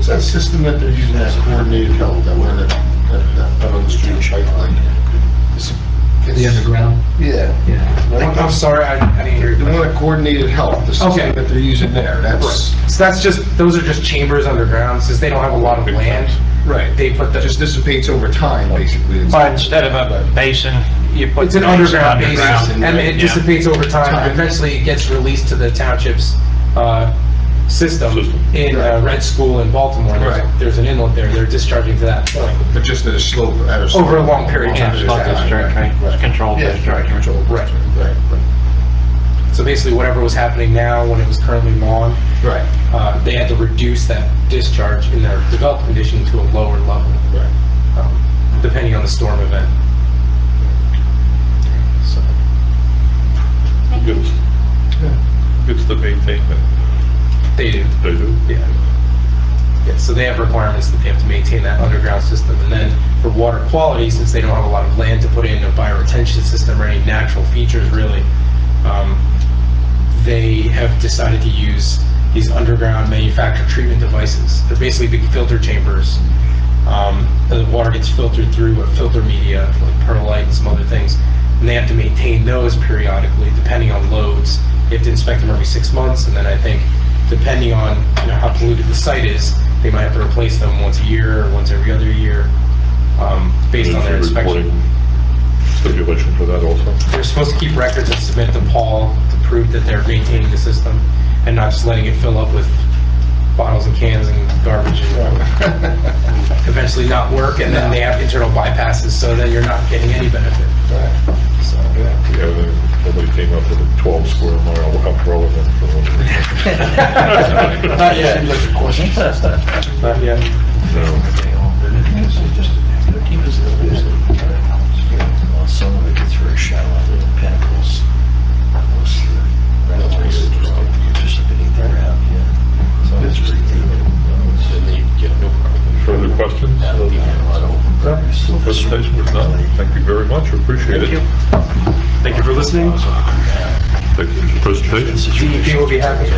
What's that system that they're using as coordinated help, that one that on the street, like? The underground? Yeah. I'm sorry, I didn't hear The you. one that coordinated help, the Okay. system that they're using there, that's... So those are just chambers underground, since they don't have a lot of land. Right. They put Just dissipates over time, basically. But instead of a basin, you put It's an the basin underground basin, underground. and it Yeah. dissipates over time. Eventually, it gets released to the township's system in Red School in Baltimore. There's an inlet there. They're discharging to that point. But just at a slope, Over a long period of Yeah, time. it's not discharge, right? It's controlled discharge. Right. So basically, whatever was happening now, when it was currently lawn, Right. they had to reduce that discharge in their developed condition to a lower level, depending on the storm event. So, It's the maintain it. they do. They do? Yeah. Yeah, so they have requirements that they have to maintain that underground system. And then for water quality, since they don't have a lot of land to put in a bioretention system or any natural features really, they have decided to use these underground manufactured treatment devices. They're basically big filter chambers. The water gets filtered through a filter media like perlite and some other things. And they have to maintain those periodically depending on loads. You have to inspect them every 6 months, and then I think depending on how polluted the site is, they might have to replace them once a year or once every other year, based on their inspection. Stipulation for that also. They're supposed to keep records and submit to Paul to prove that they're maintaining the system and not just letting it fill up with bottles and cans and garbage and eventually not work, and then they have internal bypasses, so then you're not getting any benefit. So, Yeah, nobody came up with a 12 square mile umbrella for them. Not yet. Seems like a question. Not yet. Well, some of it gets very shallow, the pinnacles. Most of the renovations are just beneath the ground, yeah. So it's pretty deep. Further questions? Presentation was done. Thank you very much, appreciate it. Thank you for listening. Thank you for the presentation. DEP will be happy.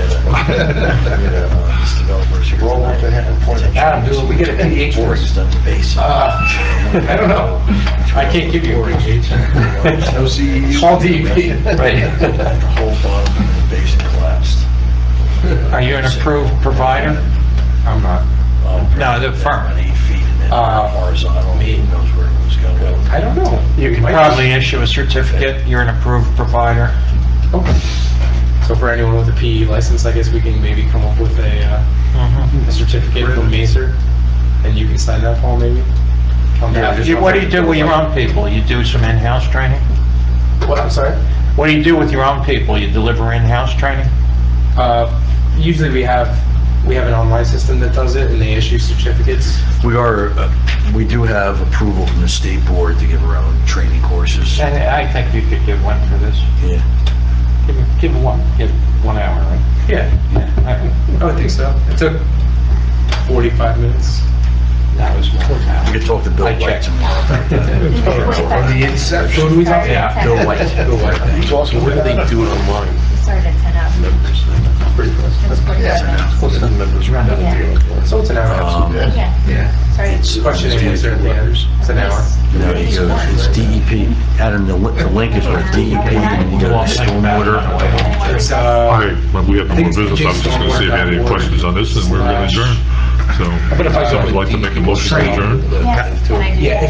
Adam, do we get a PDH for it? Done the base. I don't know. I can't give you a PDH. No CEU. All DEP. Right. The whole bottom of the basin collapsed. Are you an approved provider? I'm not. No, the firm. 8 feet and then horizontal, who knows where it was going. I don't know. You can probably issue a certificate, you're an approved provider. Okay. So for anyone with a PE license, I guess we can maybe come up with a certificate from Macer, and you can sign that, Paul, maybe? What do you do with your own people? You do some in-house training? What, I'm sorry? What do you do with your own people? You deliver in-house training? Usually we have an online system that does it, and they issue certificates. We do have approval from the state board to give our own training courses. And I think you could give one for this. Yeah. Give 1 hour, right? Yeah, I would think so. It took 45 minutes. That was more. We could talk to Bill I White checked. tomorrow about that. From the inception. Who do we talk to? Yeah. Bill White. So where do they do it online? Started at 10 hours. What's the members? So it's an hour. Yeah. Sorry. Question and answer at the end. It's an hour. No, he goes, it's DEP, Adam, the link is with DEP, and you go to stormwater. It's, All right, well, we have no more business. I was just going to see if you had any questions on this, and we're going to adjourn. So, someone would like to make a motion to adjourn? Yes, can I do yeah, that?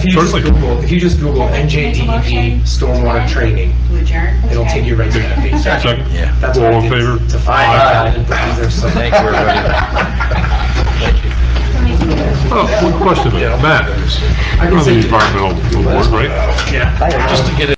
if you just Google NJDEP stormwater training, To adjourn? it'll take you right to that page. Second? Yeah. That's what All I in did favor? To find out and put these there, so Thank you, everybody. Oh, one question, Matt. You're on the environmental board, right? Yeah. Just to get it.